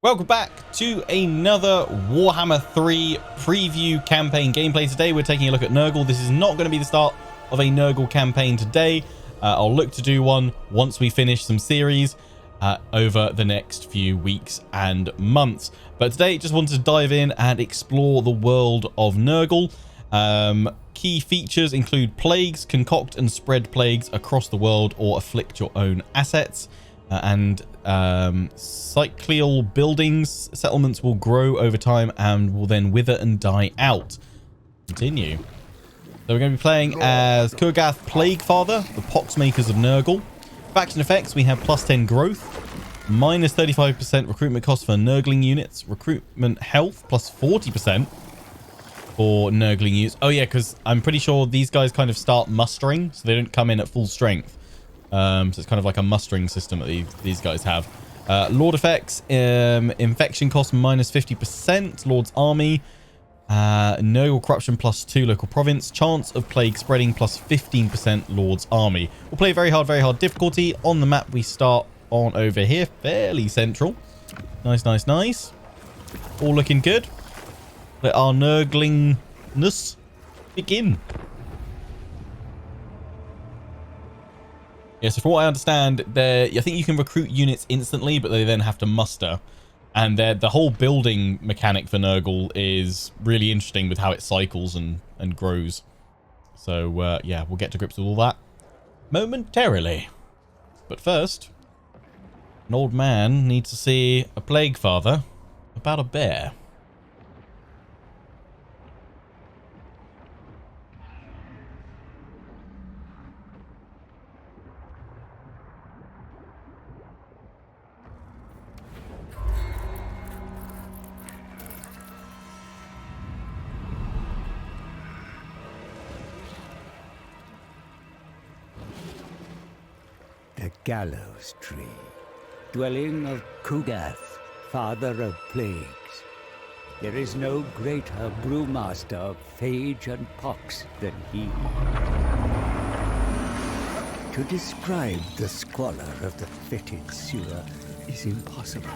Welcome back to another Warhammer 3 preview campaign gameplay. Today we're taking a look at Nurgle. This is not going to be the start of a Nurgle campaign today. I'll look to do one once we finish some series over the next few weeks and months. But today just wanted to dive in and explore the world of Nurgle. Key features include plagues, concoct and spread plagues across the world or afflict your own assets. And cyclical buildings, settlements will grow over time and will then wither and die out. Continue. So we're going to be playing as Kurgath Plaguefather, the POXMAKERS of Nurgle. Faction effects, we have plus 10 growth, minus 35% recruitment cost for Nurgling units, recruitment health plus 40% for Nurgling units. Oh yeah, because I'm pretty sure these guys kind of start mustering, so they don't come in at full strength. So it's kind of like a mustering system that these guys have. Lord effects, infection cost minus 50%, Lord's army, Nurgle corruption plus 2 local province, chance of plague spreading plus 15% Lord's army. We'll play very hard difficulty. On the map we start on over here, fairly central. Nice. All looking good. Let our Nurglingness begin. Yeah, so from what I understand, I think you can recruit units instantly, but they then have to muster. And the whole building mechanic for Nurgle is really interesting with how it cycles and grows. So, yeah, we'll get to grips with all that momentarily. But first, an old man needs to see a Plaguefather about a bear. The gallows tree, dwelling of Kurgath, father of plagues. There is no greater brewmaster of phage and pox than he. To describe the squalor of the fetid sewer is impossible.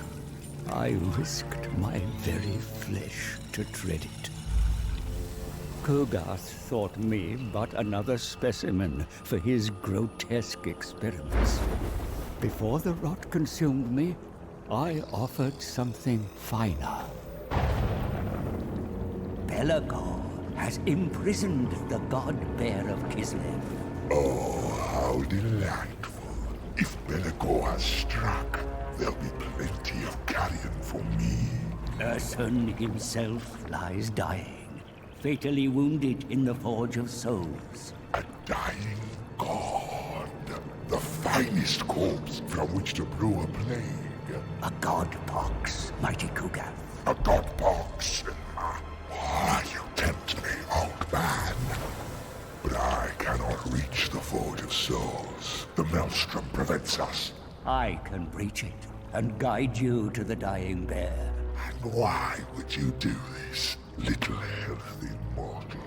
I risked my very flesh to tread it. Kurgath thought me but another specimen for his grotesque experiments. Before the rot consumed me, I offered something finer. Belagor has imprisoned the god bear of Kislev. Oh, how delightful. If Belagor has struck, there'll be plenty of carrion for me. Ursun himself lies dying, fatally wounded in the Forge of Souls. A dying god. The finest corpse from which to brew a plague. A god pox, mighty Kurgath. A god pox. You tempt me, old man. But I cannot reach the Forge of Souls. The maelstrom prevents us. I can breach it and guide you to the dying bear. And why would you do this, little healthy mortal?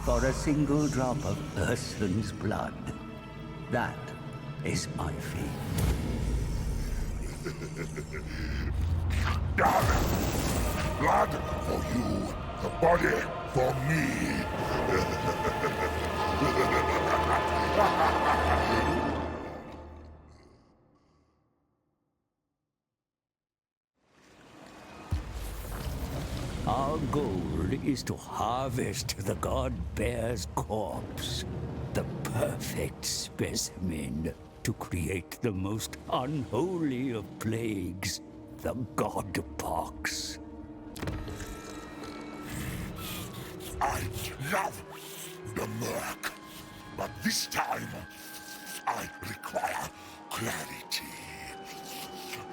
For a single drop of Ursun's blood. That is my fee. Blood for you, the body for me. Our goal is to harvest the god bear's corpse. The perfect specimen to create the most unholy of plagues, the god pox. I love the murk, but this time I require clarity.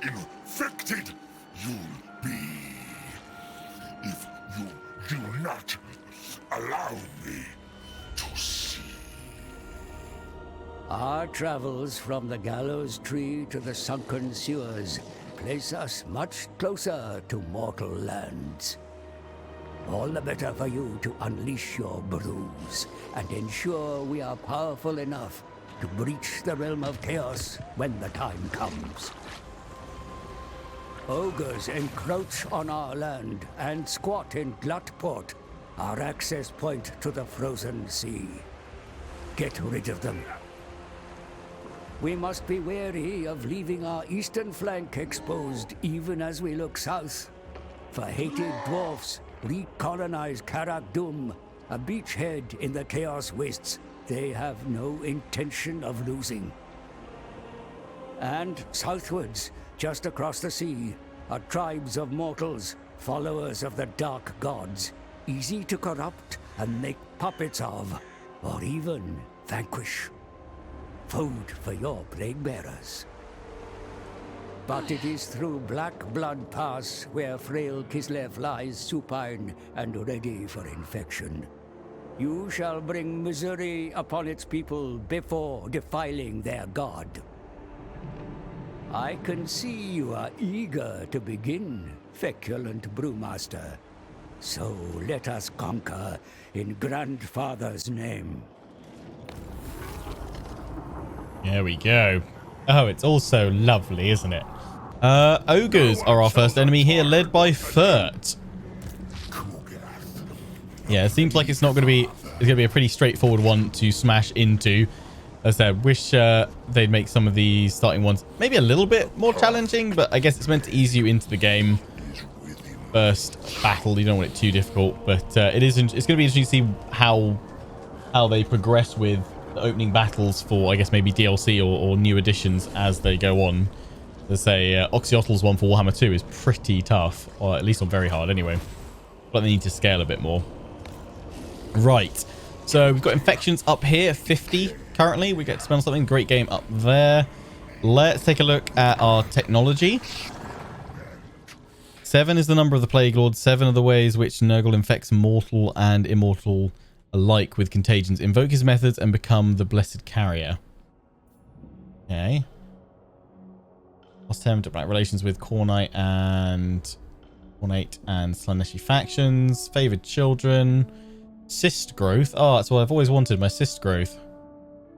Infected you'll be if you do not allow me to see. Our travels from the gallows tree to the sunken sewers place us much closer to mortal lands. All the better for you to unleash your brews and ensure we are powerful enough to breach the realm of chaos when the time comes. Ogres encroach on our land and squat in Glutport, our access point to the frozen sea. Get rid of them. We must be wary of leaving our eastern flank exposed even as we look south. For hated dwarfs recolonize Karak Dum, a beachhead in the Chaos Wastes they have no intention of losing. And southwards, just across the sea, are tribes of mortals, followers of the dark gods, easy to corrupt and make puppets of, or even vanquish. Food for your plague bearers. But it is through Black Blood Pass where frail Kislev lies supine and ready for infection. You shall bring misery upon its people before defiling their god. I can see you are eager to begin, feculent brewmaster. So let us conquer in Grandfather's name. There we go. Oh, it's also lovely, isn't it? Ogres are our first enemy here, led by Furt. Yeah, it seems like it's not going to be... It's going to be a pretty straightforward one to smash into. As I said, wish they'd make some of these starting ones maybe a little bit more challenging, but I guess it's meant to ease you into the game. First battle, you don't want it too difficult, but it's going to be interesting to see how they progress with the opening battles for, I guess, maybe DLC or new additions as they go on. Let's say Oxyotl's one for Warhammer 2 is pretty tough, or at least on very hard anyway. But they need to scale a bit more. Right, so we've got infections up here, 50 currently. We get to spend something. Great game up there. Let's take a look at our technology. 7 is the number of the Plague Lord. 7 are the ways which Nurgle infects mortal and immortal alike with contagions. Invoke his methods and become the Blessed Carrier. Okay. Lost term to black relations with Cornite and Slaneshi factions. Favored children. Cyst growth. Oh, that's what I've always wanted, my cyst growth.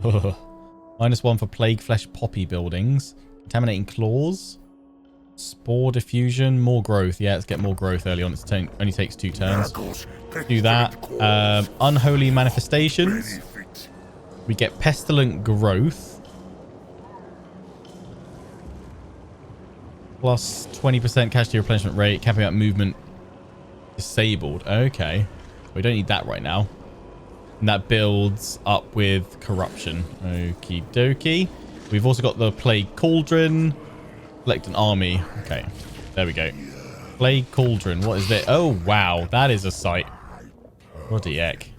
-1 for plague flesh poppy buildings. Contaminating claws. Spore diffusion. More growth. Yeah, let's get more growth early on. It only takes 2 turns. Do that. Unholy manifestations. We get pestilent growth. Plus 20% casualty replenishment rate. Capping out movement disabled. Okay. We don't need that right now. And that builds up with corruption. Okie dokie. We've also got the Plague Cauldron. Select an army. Okay. There we go. Plague Cauldron. What is it? Oh, wow. That is a sight. What the heck?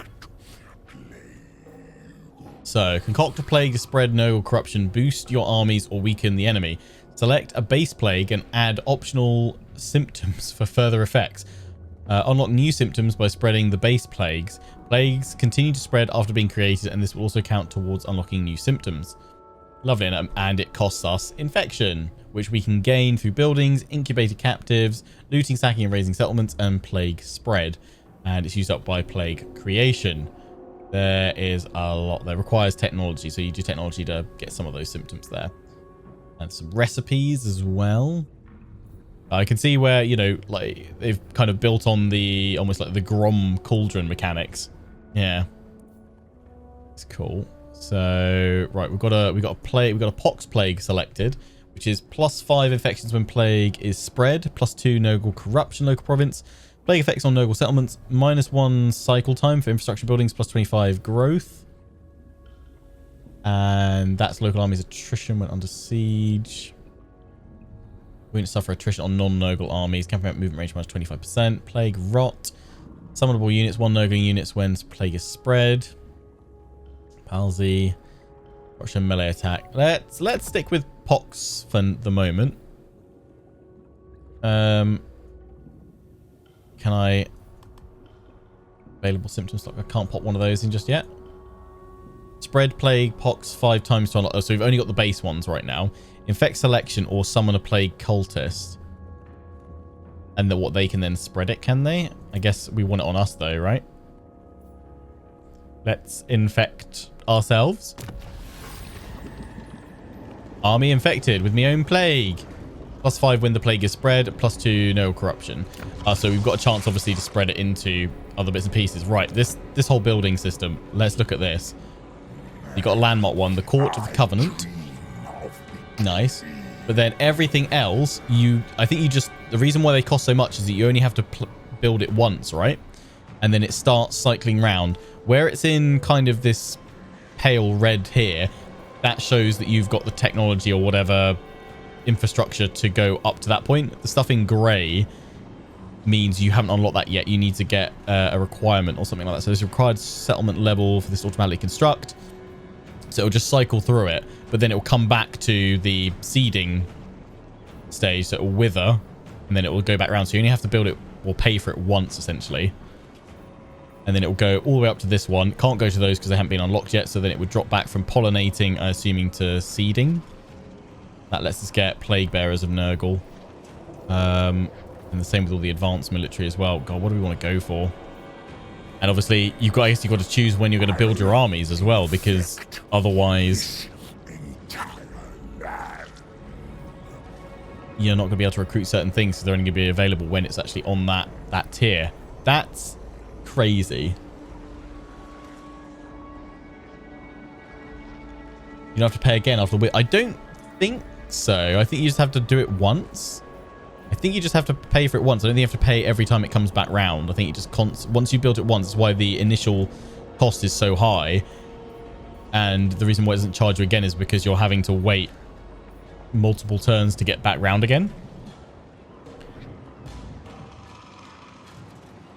So, concoct a plague to spread Nurgle corruption, boost your armies, or weaken the enemy. Select a base plague and add optional symptoms for further effects. Unlock new symptoms by spreading the base plagues. Plagues continue to spread after being created, and this will also count towards unlocking new symptoms. Lovely, and it costs us infection, which we can gain through buildings, incubated captives, looting, sacking, and raising settlements, and plague spread. And it's used up by plague creation. There is a lot that requires technology, so you do technology to get some of those symptoms there. And some recipes as well. I can see where, you know, like they've kind of built on the almost like the Grom Cauldron mechanics. Yeah, it's cool. So right, we've got a pox plague selected, which is +5 infections when plague is spread, +2 Nurgle corruption local province, plague effects on Nurgle settlements, -1 cycle time for infrastructure buildings, +25 growth, and that's local armies attrition when under siege. We're going to suffer attrition on non-Nurgle armies. Camping out movement range -25%. Plague rot. Summonable units. 1 Nurgle units when plague is spread. Palsy. Russian melee attack. Let's stick with pox for the moment. Can I... Available symptom stock. I can't pop one of those in just yet. Spread plague pox 5 times to unlock. Oh, so we've only got the base ones right now. Infect selection or summon a plague cultist. And what they can then spread it, can they? I guess we want it on us though, right? Let's infect ourselves. Army infected with my own plague. +5 when the plague is spread, +2 no corruption. So we've got a chance, obviously, to spread it into other bits and pieces. Right, this whole building system. Let's look at this. You've got a landmark one, the Court of the Covenant. Nice. But then everything else, I think the reason why they cost so much is that you only have to build it once, right? And then it starts cycling round. Where it's in kind of this pale red here, that shows that you've got the technology or whatever infrastructure to go up to that point. The stuff in grey means you haven't unlocked that yet. You need to get a requirement or something like that. So there's a required settlement level for this to automatically construct. So it'll just cycle through it, but then it will come back to the seeding stage. So it will wither, and then it will go back around. So you only have to build it or pay for it once, essentially. And then it will go all the way up to this one. Can't go to those because they haven't been unlocked yet. So then it would drop back from pollinating, assuming, to seeding. That lets us get Plague Bearers of Nurgle. And the same with all the advanced military as well. God, what do we want to go for? And obviously, I guess you've got to choose when you're going to build your armies as well, because otherwise you're not going to be able to recruit certain things, because they're only going to be available when it's actually on that tier. That's crazy. You don't have to pay again after the... I don't think so. I think you just have to do it once. I think you just have to pay for it once. I don't think you have to pay every time it comes back round. I think it just once you build it once, that's why the initial cost is so high. And the reason why it doesn't charge you again is because you're having to wait multiple turns to get back round again.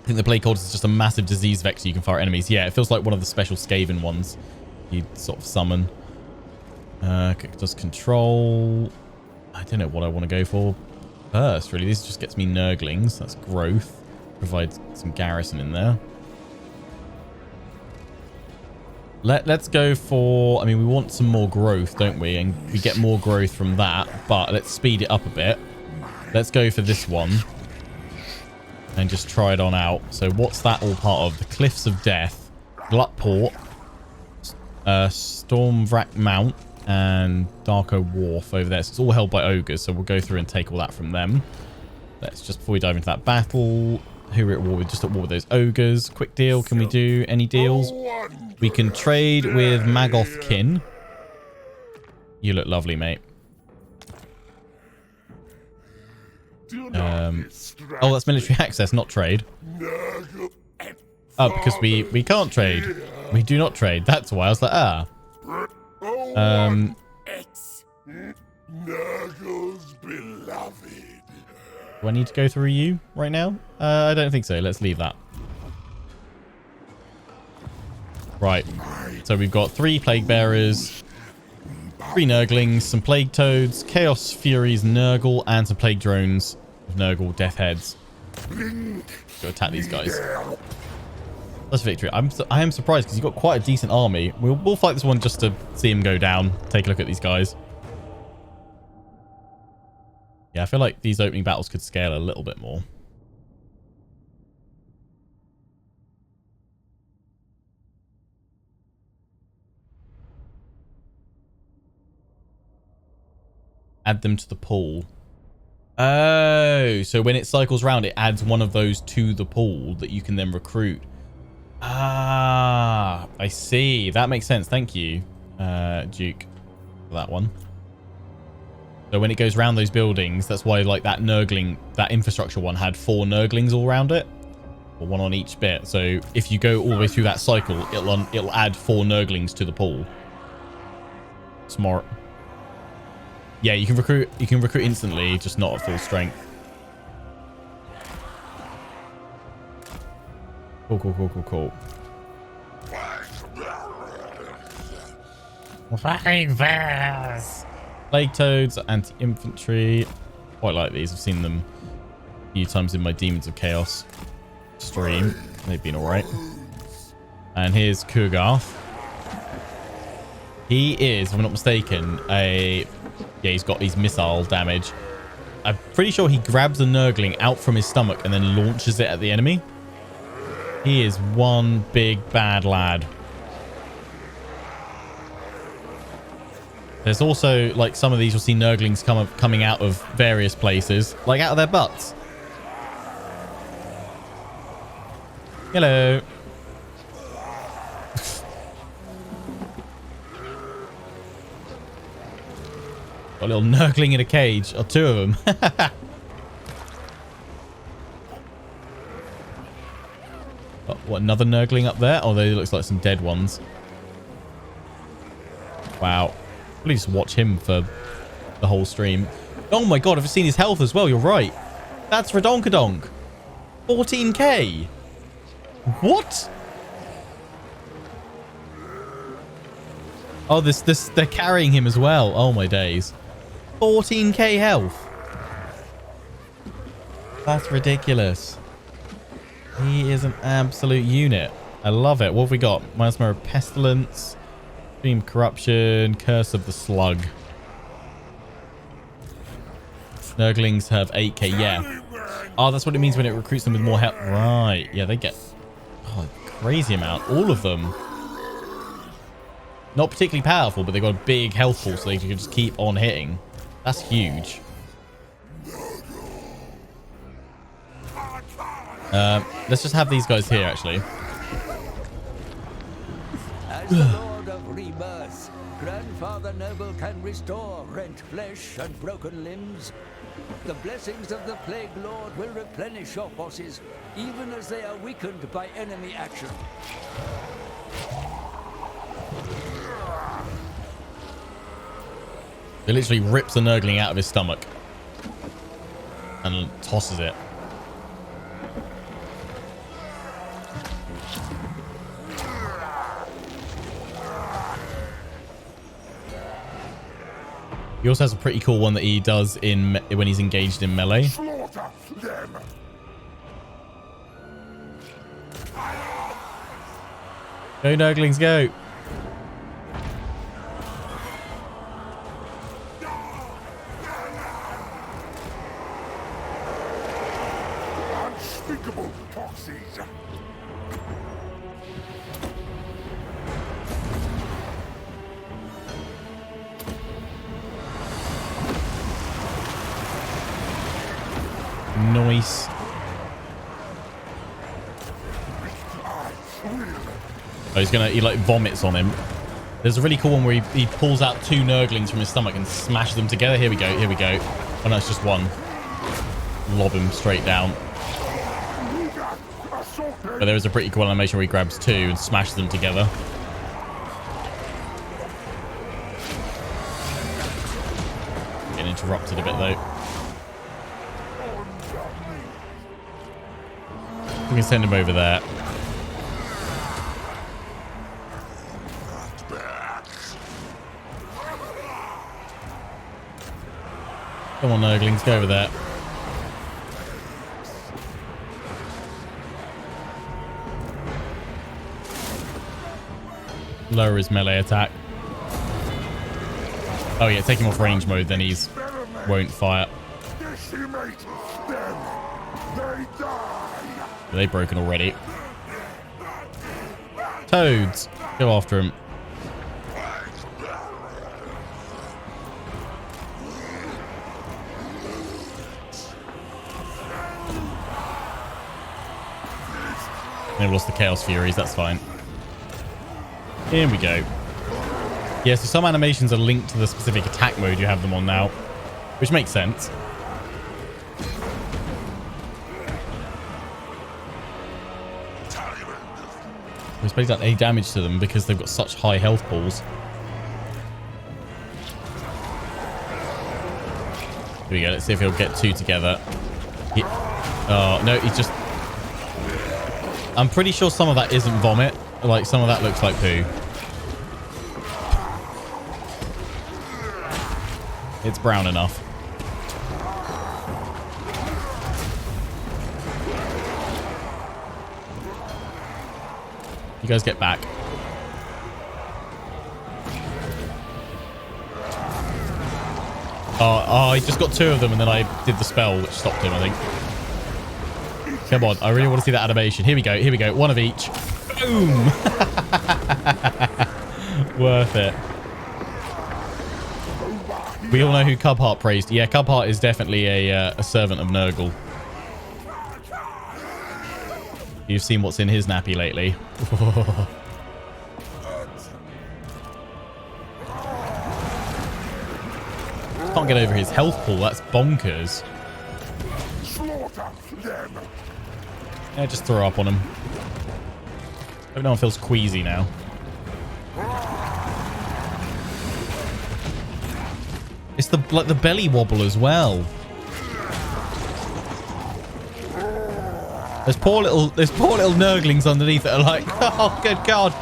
I think the Plague Cultist is just a massive disease vector you can fire at enemies. Yeah, it feels like one of the special Skaven ones you sort of summon. Does control... I don't know what I want to go for first, really. This just gets me Nurglings. That's growth. Provides some garrison in there. Let's go for... I mean, we want some more growth, don't we? And we get more growth from that, but let's speed it up a bit. Let's go for this one. And just try it on out. So what's that all part of? The Cliffs of Death, Glutport, Stormvrack Mount, and Darko Wharf over there. So it's all held by ogres, so we'll go through and take all that from them. Let's just, before we dive into that battle, who we're at war with? Just at war with those ogres. Quick deal. Can we do any deals? We can trade with Magothkin. You look lovely, mate. Oh, that's military access, not trade. Oh, because we can't trade. We do not trade. That's why I was like, Nurgle's beloved. Do I need to go through you right now? I don't think so. Let's leave that. Right. So we've got 3 Plague Bearers, 3 Nurglings, some Plague Toads, Chaos Furies, Nurgle, and some Plague Drones of Nurgle Death Heads. Go attack these guys. That's victory. I am surprised because you've got quite a decent army. We'll fight this one just to see him go down. Take a look at these guys. Yeah, I feel like these opening battles could scale a little bit more. Add them to the pool. Oh, so when it cycles round, it adds one of those to the pool that you can then recruit. Ah, I see. That makes sense. Thank you, Duke, for that one. So when it goes around those buildings, that's why like that Nurgling, that infrastructure one had 4 Nurglings all around it, or 1 on each bit. So if you go all the way through that cycle, it'll add 4 Nurglings to the pool. Smart. Yeah, you can recruit instantly, just not at full strength. Cool. Plague Toads, anti-infantry. Quite like these. I've seen them a few times in my Demons of Chaos stream. They've been alright. And here's Kurgarth. He is, if I'm not mistaken, yeah, he's got his missile damage. I'm pretty sure he grabs a Nurgling out from his stomach and then launches it at the enemy. He is one big bad lad. There's also, like, some of these you'll see Nurglings coming out of various places, like out of their butts. Hello. Got a little Nurgling in a cage, or two of them. Oh, what, another Nurgling up there? Oh, there looks like some dead ones. Wow. Probably just watch him for the whole stream. Oh my god, I've seen his health as well. You're right. That's Redonkadonk. 14k. What? Oh, they're carrying him as well. Oh my days. 14k health. That's ridiculous. He is an absolute unit. I love it. What have we got? Miasma Pestilence. Extreme Corruption. Curse of the Slug. Nurglings have 8k. Yeah. Oh, that's what it means when it recruits them with more health. Right. Yeah, they get a crazy amount. All of them. Not particularly powerful, but they've got a big health pool, so they can just keep on hitting. That's huge. Let's just have these guys here, actually. As the Lord of Rebirth, Grandfather Nurgle can restore rent flesh and broken limbs. The blessings of the Plague Lord will replenish your forces, even as they are weakened by enemy action. It literally rips a Nurgling out of his stomach and tosses it. He also has a pretty cool one that he does when he's engaged in melee. Slaughter them. Go Nurglings, go! Unspeakable toxins. Nice. Oh, he like vomits on him. There's a really cool one where he pulls out two Nurglings from his stomach and smashes them together. Here we go. Here we go. Oh no, it's just one. Lob him straight down. But there is a pretty cool animation where he grabs two and smashes them together. Getting interrupted a bit though. We can send him over there. Come on, Nurglings, go over there. Lower his melee attack. Oh yeah, take him off range mode, then he's won't fire. Decimate them. They die. Are they broken already? Toads, go after him. They've lost the Chaos Furies, that's fine. Here we go. Yeah, so some animations are linked to the specific attack mode you have them on now, which makes sense. It's basically done any damage to them because they've got such high health pools. Here we go. Let's see if he'll get two together. Oh, no, he's just... I'm pretty sure some of that isn't vomit. Like, some of that looks like poo. It's brown enough. You guys get back. Oh, he just got two of them and then I did the spell which stopped him, I think. Come on, I really want to see that animation. Here we go, here we go. One of each. Boom! Worth it. We all know who Cubheart praised. Yeah, Cubheart is definitely a servant of Nurgle. You've seen what's in his nappy lately. Can't get over his health pool. That's bonkers. Yeah, just throw up on him. Hope no one feels queasy now. It's the belly wobble as well. There's poor little Nurglings underneath that are like, oh good god,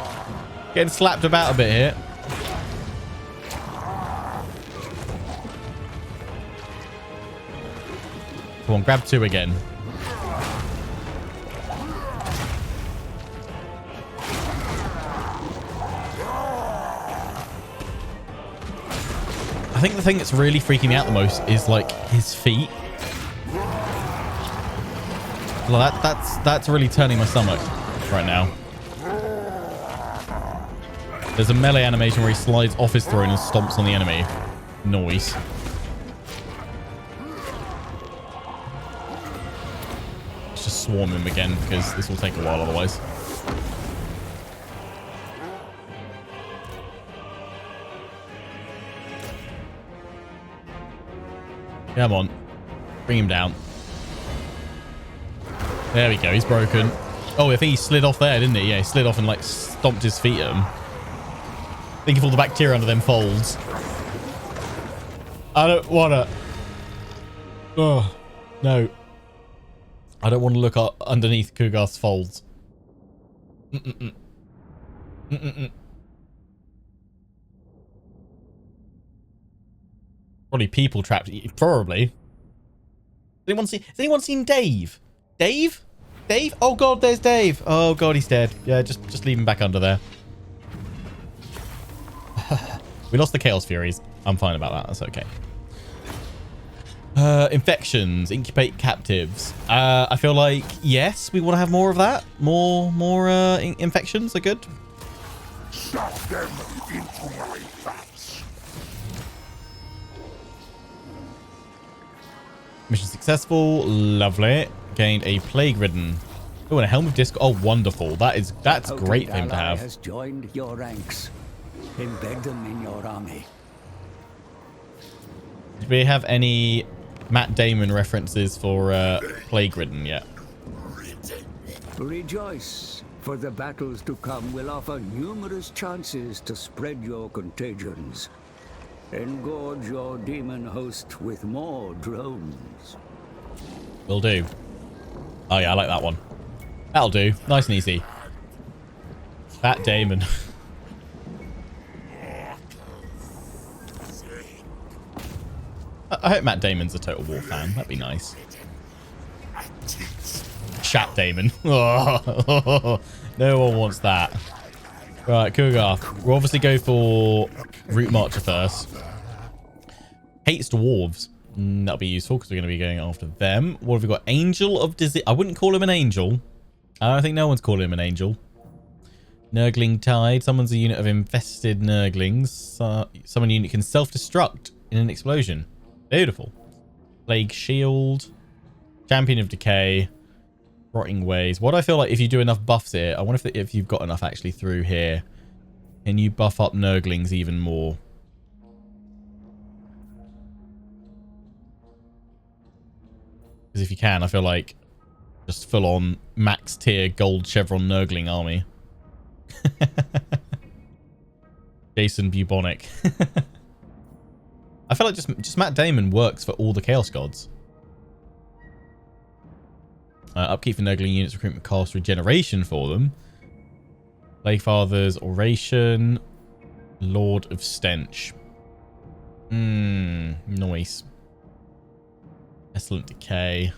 getting slapped about a bit here. Come on, grab 2 again. I think the thing that's really freaking me out the most is like his feet. Well, that's really turning my stomach right now. There's a melee animation where he slides off his throne and stomps on the enemy. Noise. Let's just swarm him again because this will take a while otherwise. Come on. Bring him down. There we go. He's broken. Oh, I think he slid off there, didn't he? Yeah, he slid off and like stomped his feet at him. Think of all the bacteria under them folds. I don't want to... Oh, no. I don't want to look up underneath Kugar's folds. Probably people trapped. Probably. Has anyone seen Dave? Dave? Dave? Oh god, there's Dave. Oh god, he's dead. Yeah, just leave him back under there. We lost the Chaos Furies. I'm fine about that. That's okay. Infections, incubate captives. I feel like yes, we want to have more of that. More infections are good. Shut them into my vats. Mission successful. Lovely. Gained a plague-ridden. Oh, and a helm of disc. Oh, wonderful. That's great for him to have. Has joined your ranks. Embed them in your army. Do we have any Matt Damon references for plague-ridden yet? Rejoice, for the battles to come will offer numerous chances to spread your contagions. Engorge your demon host with more drones. Will do. Oh yeah, I like that one. That'll do. Nice and easy. Matt Damon. I hope Matt Damon's a Total War fan. That'd be nice. Chat Damon. No one wants that. Right, Cougar. We'll obviously go for Root Marcher first. Hates dwarves. That'll be useful because we're going to be going after them. What have we got? Angel of Disease. I wouldn't call him an angel. I don't think no one's calling him an angel. Nurgling Tide. Summons a unit of infested Nurglings. Summon a unit can self-destruct in an explosion. Beautiful. Plague Shield. Champion of Decay. Rotting Ways. What do I feel like if you do enough buffs here? I wonder if you've got enough actually through here. Can you buff up Nurglings even more? Because if you can, I feel like just full on max tier gold chevron Nurgling army. Jason Bubonic. I feel like just Matt Damon works for all the Chaos Gods. Upkeep for Nurgling units, recruitment cost, regeneration for them. Plaguefather's Oration. Lord of Stench. Nice. Excellent Decay.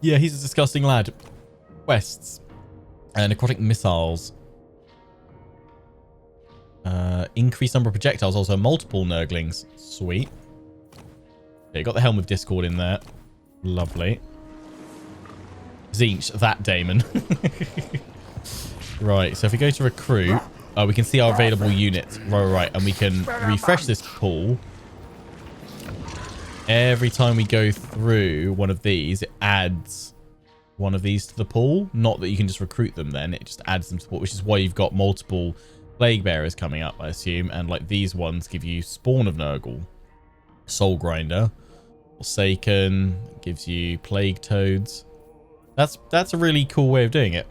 Yeah, he's a disgusting lad. Quests. Necrotic Missiles. Increased number of projectiles, also multiple Nurglings. Sweet. Okay, got the Helm of Discord in there. Lovely. Zinch, that Damon. Right, so if we go to recruit, we can see our available units. Right, and we can refresh this pool. Every time we go through one of these, it adds one of these to the pool. Not that you can just recruit them then, it just adds them to the pool, which is why you've got multiple plague bearers coming up, I assume. And like these ones give you spawn of Nurgle. Soul Grinder. Forsaken gives you plague toads. That's a really cool way of doing it.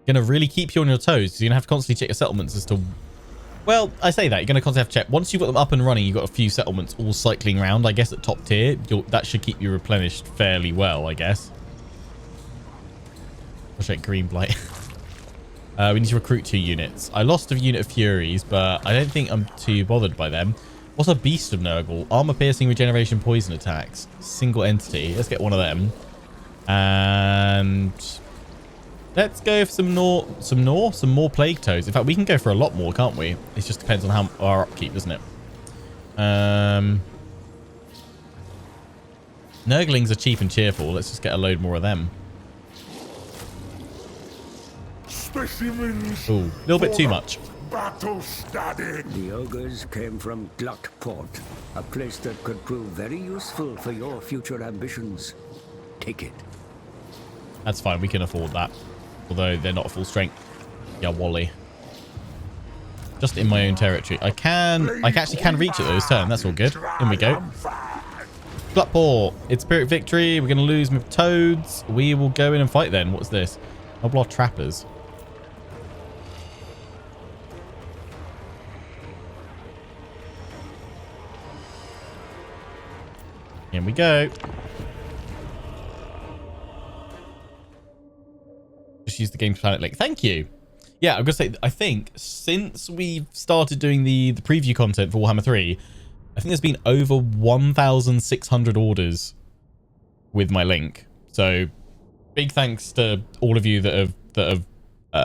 Gonna really keep you on your toes, because you're gonna have to constantly check your settlements as to, well, I say that you're gonna constantly have to check once you've got them up and running. You've got a few settlements all cycling around, I guess, at top tier. That should keep you replenished fairly well, I guess. I'll check green blight. We need to recruit 2 units. I lost a unit of Furies, but I don't think I'm too bothered by them. What's a Beast of Nurgle? Armor piercing, regeneration, poison attacks. Single entity. Let's get one of them. And let's go for some more plague toads. In fact, we can go for a lot more, can't we? It just depends on how our upkeep, doesn't it? Nurglings are cheap and cheerful. Let's just get a load more of them. Specimens. Ooh, a little bit too much. Battle studied. The ogres came from Gluttport, a place that could prove very useful for your future ambitions. Take it. That's fine. We can afford that. Although they're not full strength. Yeah, Wally. Just in my own territory. I actually can reach it though this turn. That's all good. In we go. Gluttport. It's Spirit Victory. We're going to lose with toads. We will go in and fight then. What's this? Oblar Trappers. Here we go. Just use the Games Planet link. Thank you. Yeah, I'm going to say, I think since we've started doing the preview content for Warhammer 3, I think there's been over 1,600 orders with my link. So big thanks to all of you that have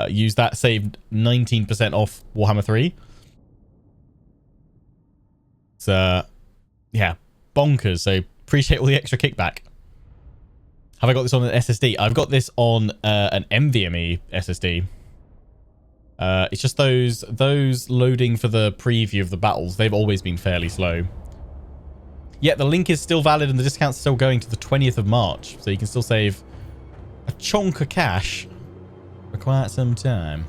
used that, saved 19% off Warhammer 3. So yeah, bonkers. So appreciate all the extra kickback. Have I got this on an SSD? I've got this on an NVMe SSD. It's just those loading for the preview of the battles. They've always been fairly slow. Yet the link is still valid and the discount's still going to the 20th of March. So you can still save a chunk of cash for quite some time.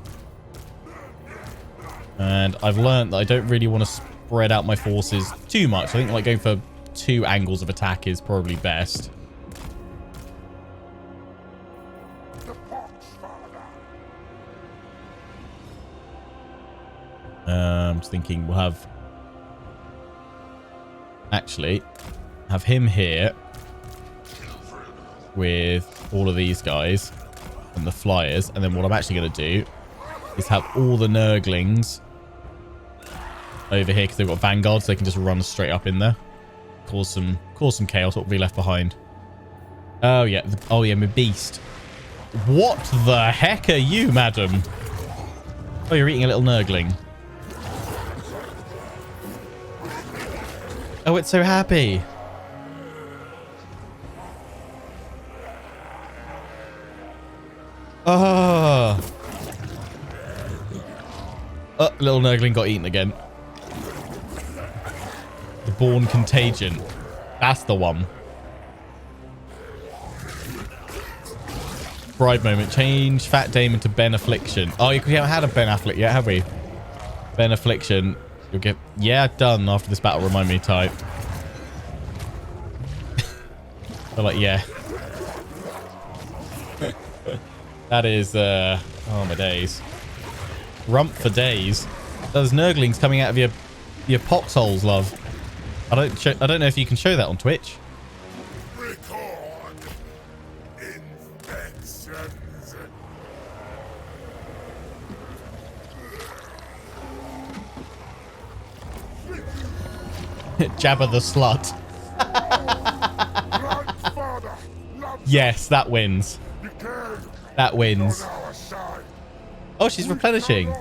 And I've learned that I don't really want to spread out my forces too much. I think like going for 2 angles of attack is probably best. I'm just thinking we'll have him here with all of these guys and the flyers, and then what I'm actually going to do is have all the Nurglings over here because they've got Vanguard, so they can just run straight up in there, cause some chaos. What will be left behind? Oh yeah, my beast. What the heck are you, madam? Oh, you're eating a little Nurgling. Oh, it's so happy. Oh. Oh, little Nurgling got eaten again. The Born Contagion. That's the one. Bride moment. Change Fat Damon to Ben Affliction. Oh, we haven't had a Ben Afflick yet, have we? Ben Affliction. You'll get... Yeah, done after this battle. Remind me type. But like, yeah. That is... oh, my days. Rump for days. Those Nurglings coming out of your pox holes, love. I don't know if you can show that on Twitch. Jabba the slut. Yes, that wins. That wins. Oh, she's replenishing.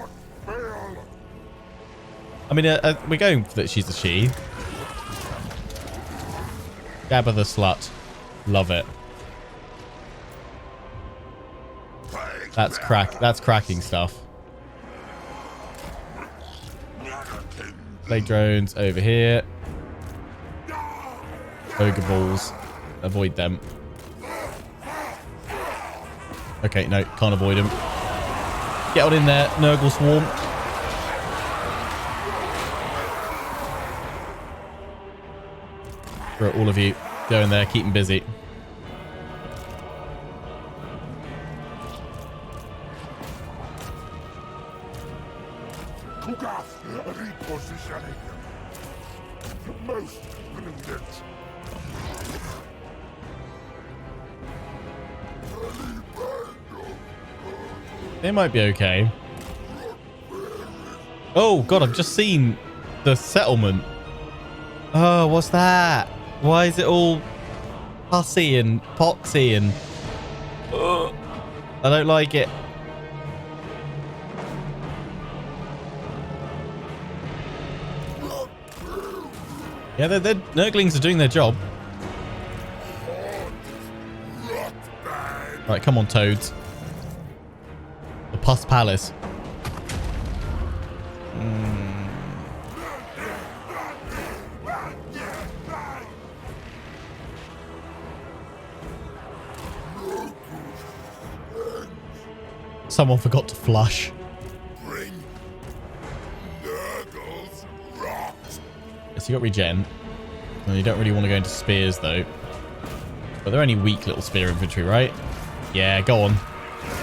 I mean, we're going for that she's a she. Jabba the slut. Love it. That's cracking stuff. Plague drones over here. Ogre balls. Avoid them. Okay, no, can't avoid them. Get on in there, Nurgle swarm. For all of you, go in there, keep them busy. Repositioning. Most prudent. They might be okay. Oh god, I've just seen the settlement. Oh, what's that? Why is it all pussy and poxy and... I don't like it. Yeah, the Nurglings are doing their job. Right, come on, toads. The Pus Palace. Someone forgot to flush. Bring Nurgle's rot. So you got regen. Well, you don't really want to go into spears though. But they're only weak little spear infantry, right? Yeah, go on.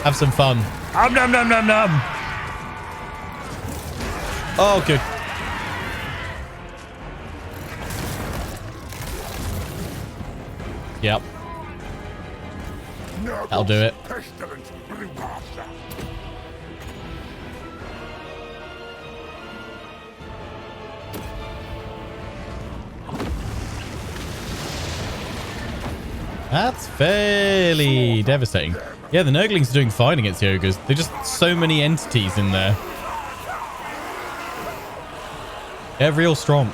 Have some fun. Nom nom nom nom nom. Oh, good. Yep. That'll do it. That's fairly devastating. Yeah, the Nurglings are doing fine against the ogres. There's just so many entities in there. They're real strong.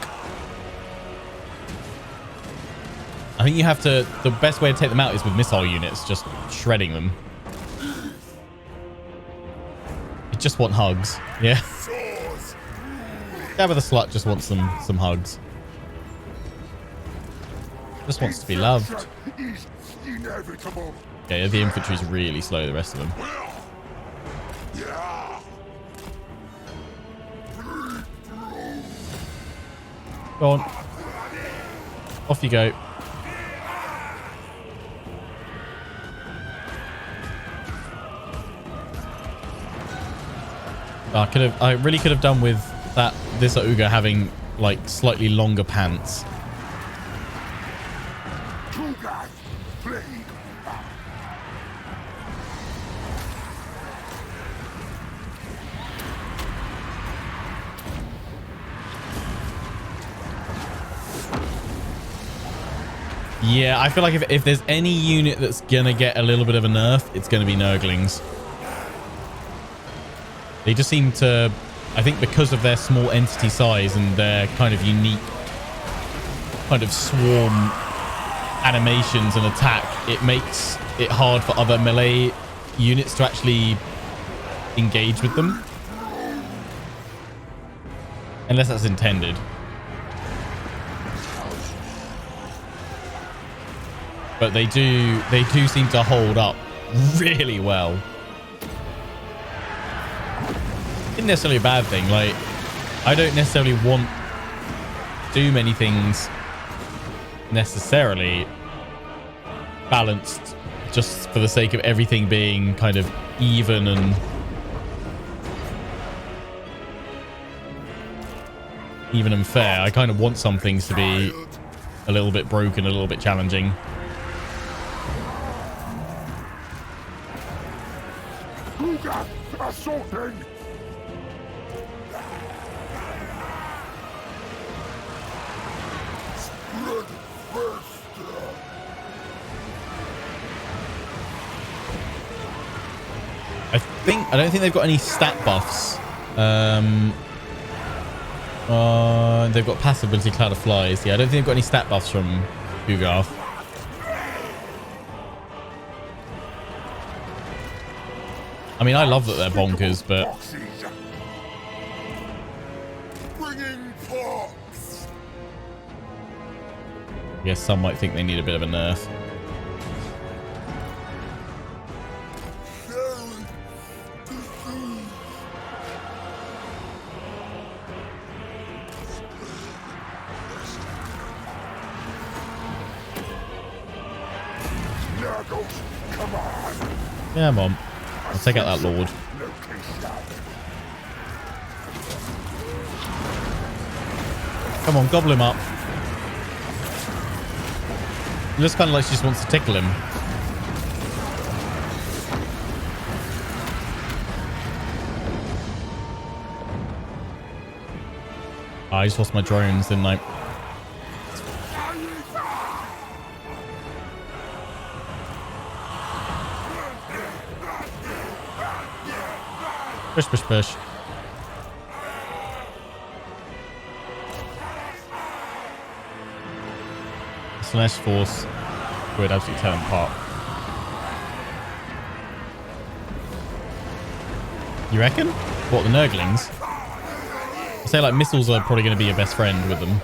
I think you have to... The best way to take them out is with missile units, just shredding them. You just want hugs. Yeah. Jabba the Slut just wants some hugs. Just wants to be loved. Okay, the infantry's really slow, the rest of them. Go on. Off you go. I really could have done with this ogre having like slightly longer pants. Yeah, I feel like if there's any unit that's gonna get a little bit of a nerf, it's gonna be Nurglings. They just seem to, I think because of their small entity size and their kind of unique kind of swarm animations and attack, it makes it hard for other melee units to actually engage with them. Unless that's intended. But they do seem to hold up really well. Isn't necessarily a bad thing. Like, I don't necessarily want too many things necessarily balanced just for the sake of everything being kind of even and fair. I kind of want some things to be a little bit broken, a little bit challenging. Assaulting! I don't think they've got any stat buffs. They've got passive ability Cloud of Flies. Yeah, I don't think they've got any stat buffs from Hugarth. I mean, I love that they're bonkers, but... Bringing pox. I guess some might think they need a bit of a nerf. Come on. I'll take out that lord. Come on, gobble him up. It looks kind of like she just wants to tickle him. I just lost my drones, didn't I? Push, push, push. Slash force would absolutely tear them apart. You reckon? What, the Nurglings? I say like missiles are probably going to be your best friend with them.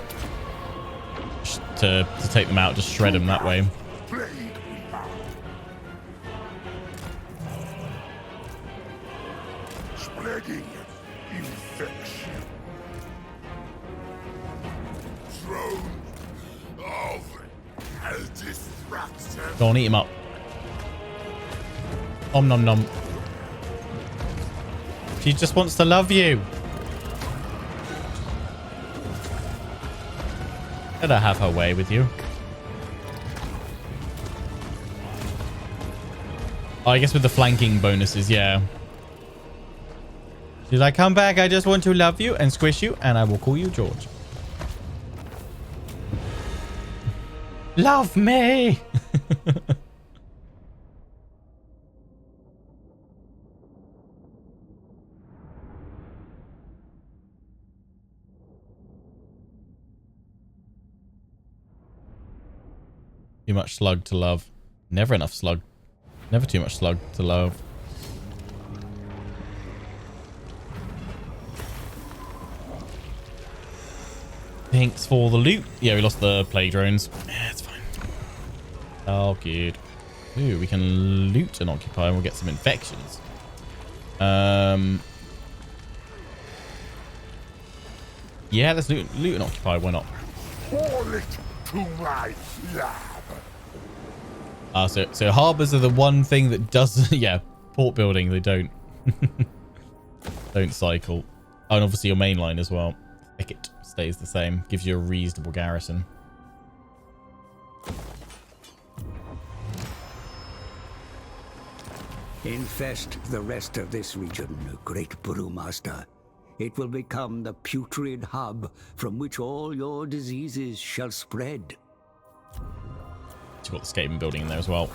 Just to take them out, just shred them that way. Spreading infection. Throne of destruction. Go on, eat him up. Om nom nom. She just wants to love you. Let her have her way with you. Oh, I guess with the flanking bonuses, yeah. She's like, come back, I just want to love you and squish you, and I will call you George. Love me! Too much slug to love. Never enough slug. Never too much slug to love. Thanks for the loot. Yeah, we lost the plague drones. Yeah, it's fine. Oh, good. Ooh, we can loot and occupy and we'll get some infections. Yeah, let's loot and occupy. Why not? Call it to my lab. So harbors are the one thing that does, yeah, port building, they don't. Don't cycle. Oh, and obviously your main line as well. Thicket stays the same. Gives you a reasonable garrison. Infest the rest of this region, great Brewmaster. It will become the putrid hub from which all your diseases shall spread. You've got the skating building in there as well.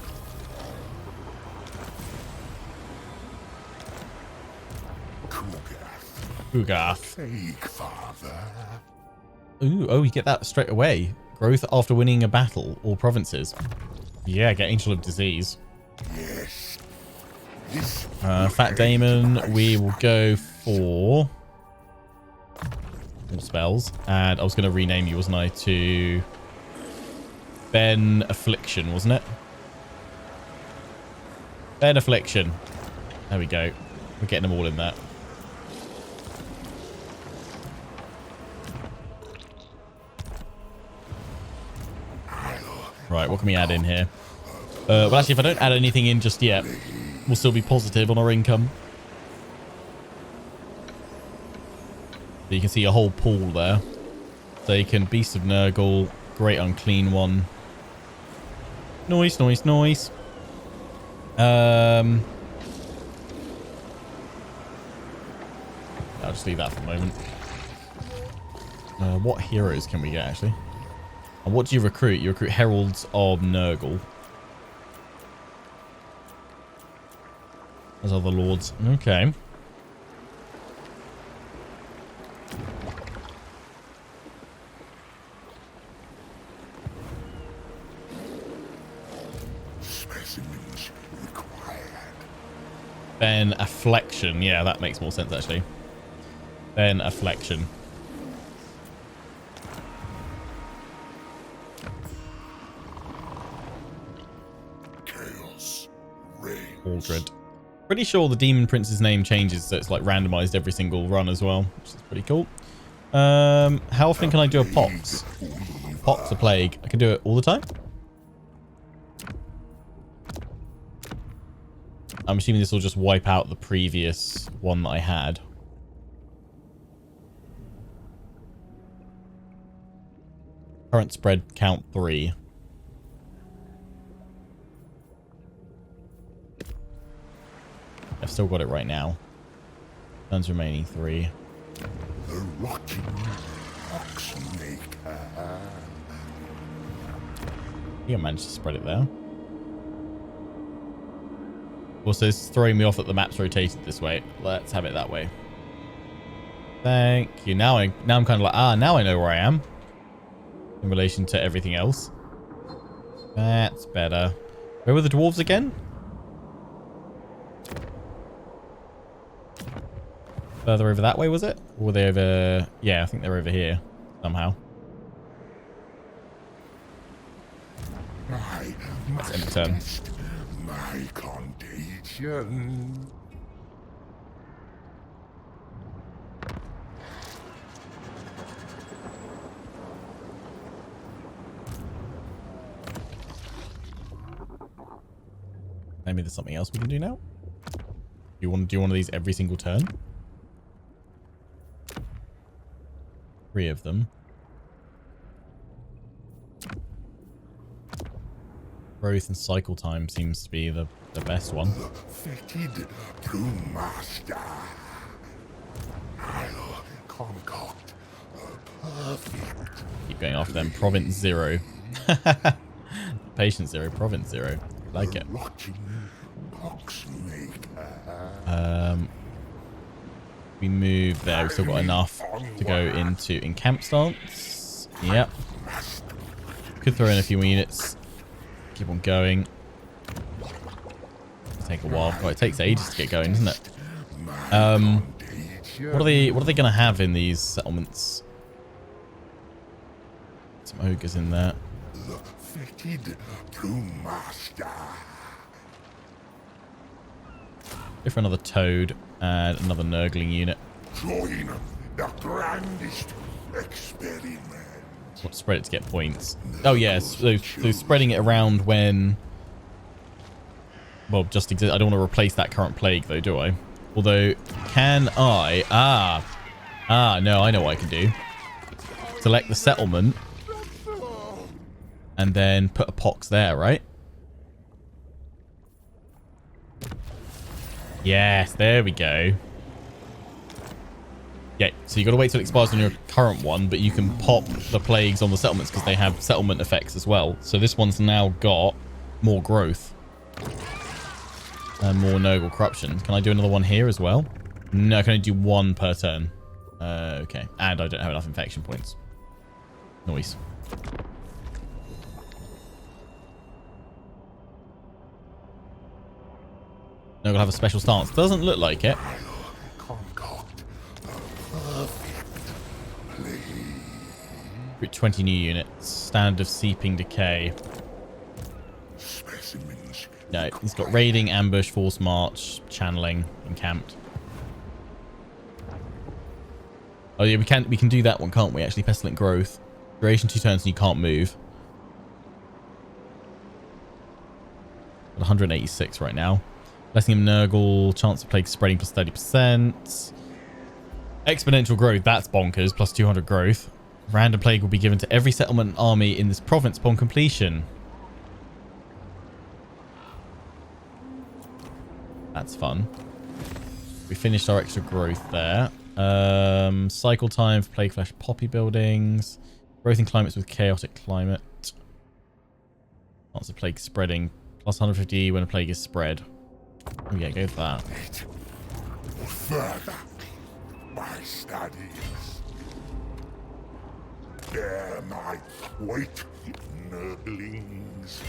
Ugath. Plaguefather. Ooh, oh, you get that straight away. Growth after winning a battle. All provinces. Yeah, get Angel of Disease. Yes. Fat Damon, we will go for all spells. And I was going to rename you, wasn't I, to Ben Affliction, wasn't it? Ben Affliction. There we go. We're getting them all in there. Right, what can we add in here? Well, actually, if I don't add anything in just yet, we'll still be positive on our income. So you can see a whole pool there. So you can Beast of Nurgle, Great Unclean One. Noise, noise, noise. I'll just leave that for a moment. What heroes can we get, actually? And what do you recruit? You recruit Heralds of Nurgle. As other lords. Okay. Specimens required. Then afflection. Yeah, that makes more sense actually. Then afflection. Chaos reigns. Cauldron. Pretty sure the Demon Prince's name changes, so it's like randomized every single run as well, which is pretty cool. How often can I do a Pox? Pox, a plague. I can do it all the time. I'm assuming this will just wipe out the previous one that I had. Current spread count 3. I've still got it right now. Turns remaining 3. The rotting POXMAKER. I think I managed to spread it there. Also, it's throwing me off that the map's rotated this way. Let's have it that way. Thank you. Now I'm kind of like, now I know where I am in relation to everything else. That's better. Where were the dwarves again? Further over that way, was it? Or were they over... Yeah, I think they're over here somehow. Let's end the turn. My contagion. Maybe there's something else we can do now. Do you want to do one of these every single turn? 3 of them. Growth and cycle time seems to be the best one. Fetid brewmaster. I'll concoct a perfect. Keep going after them. Province 0. Patient 0. Province 0. Like it. Rotting POXMAKER. We move there. We've still got enough to go into encamp stance. Yep. Could throw in a few more units. Keep on going. Take a while. Oh, it takes ages to get going, doesn't it? What are they going to have in these settlements? Some ogres in there. The fetid brewmaster. Go for another toad and another Nurgling unit. Join the grandest experiment. What, spread it to get points? Oh yes, so spreading it around when... Well, just exist. I don't want to replace that current plague though, do I? Although, can I... no, I know what I can do. Select the settlement. And then put a pox there, right? Yes, there we go. Yeah, so you got to wait till it expires on your current one, but you can pop the plagues on the settlements because they have settlement effects as well. So this one's now got more growth. And more Nurgle corruption. Can I do another one here as well? No, I can only do 1 per turn. Okay. And I don't have enough infection points. Noise. Nurgle have a special stance. Doesn't look like it. Concoct a perfect plague. Recruit 20 new units. Standard of seeping decay. Specimens. No, he's got raiding, ambush, force march, channeling, encamped. Oh yeah, we can do that one, can't we? Actually, pestilent growth. Duration 2 turns and you can't move. 186 right now. Blessing of Nurgle, chance of plague spreading plus 30%. Exponential growth, that's bonkers, plus 200 growth. Random plague will be given to every settlement and army in this province upon completion. That's fun. We finished our extra growth there. Cycle time for plague flash poppy buildings. Growth in climates with chaotic climate. Chance of plague spreading, plus 150 when a plague is spread. Oh yeah, go for that. Further, my studies. Bear my weight, Nurglings.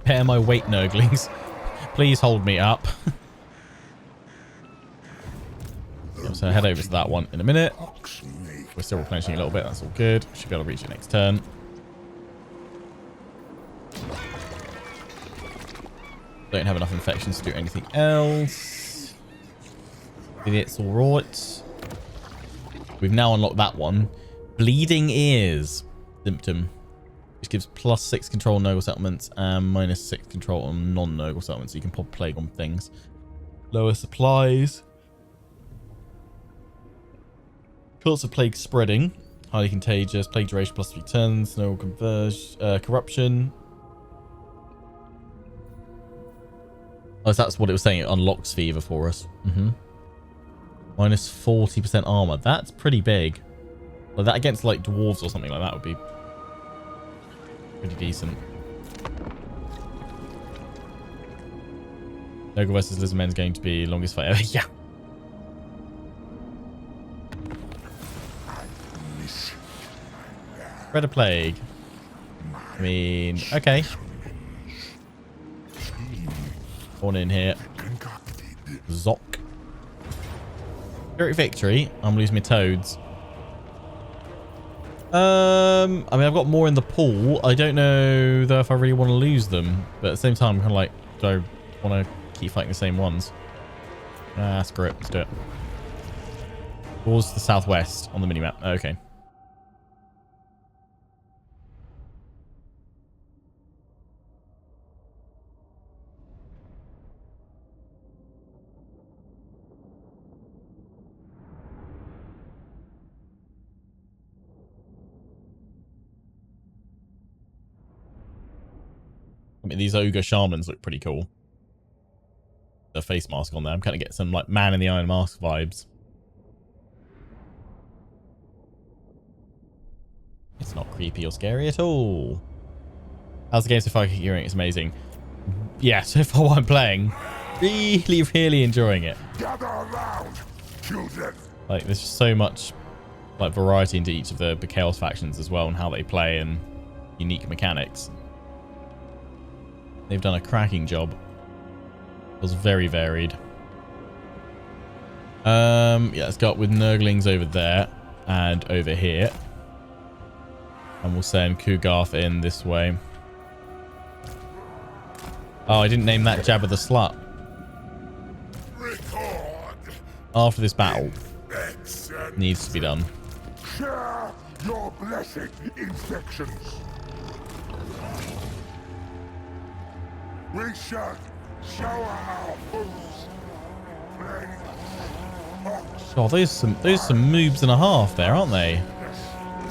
Bear my weight, Nurglings. Please hold me up. Cool, so head over to that one in a minute. We're still replenishing a little bit. That's all good. Should be able to reach it next turn. Don't have enough infections to do anything else. It's all right. We've now unlocked that one. Bleeding ears symptom, which gives +6 control on Nurgle settlements and -6 control on non-Nurgle settlements. So you can pop plague on things. Lower supplies. Chance of plague spreading. Highly contagious. Plague duration +3 turns. Nurgle corruption. Oh, so that's what it was saying. It unlocks fever for us. Minus 40% armor. That's pretty big. Like that against like dwarves or something like that would be pretty decent. Nurgle versus Lizardmen is going to be longest fight ever. Yeah. Spread a plague. I mean, okay. One in here. Zoc. Spirit victory. I'm losing my toads. I mean, I've got more in the pool. I don't know though if I really want to lose them, but at the same time, I'm kind of like, do I want to keep fighting the same ones? Screw it. Let's do it. Towards the southwest on the minimap. Okay. I mean, these ogre shamans look pretty cool. The face mask on there. I'm kind of getting some like Man in the Iron Mask vibes. It's not creepy or scary at all. How's the game so far? Hearing it's amazing. Yeah, so far while I'm playing, really enjoying it. Gather around, children. Like there's just so much like variety into each of the Chaos factions as well and how they play and unique mechanics. They've done a cracking job. It was very varied. Yeah, let's go up with Nurglings over there and over here. And we'll send Kugarth in this way. Oh, I didn't name that Jabba the Slut. After this battle. Needs to be done. Share your blessed infections. We shall shower our fools. Oh, those some moobs and a half there, aren't they?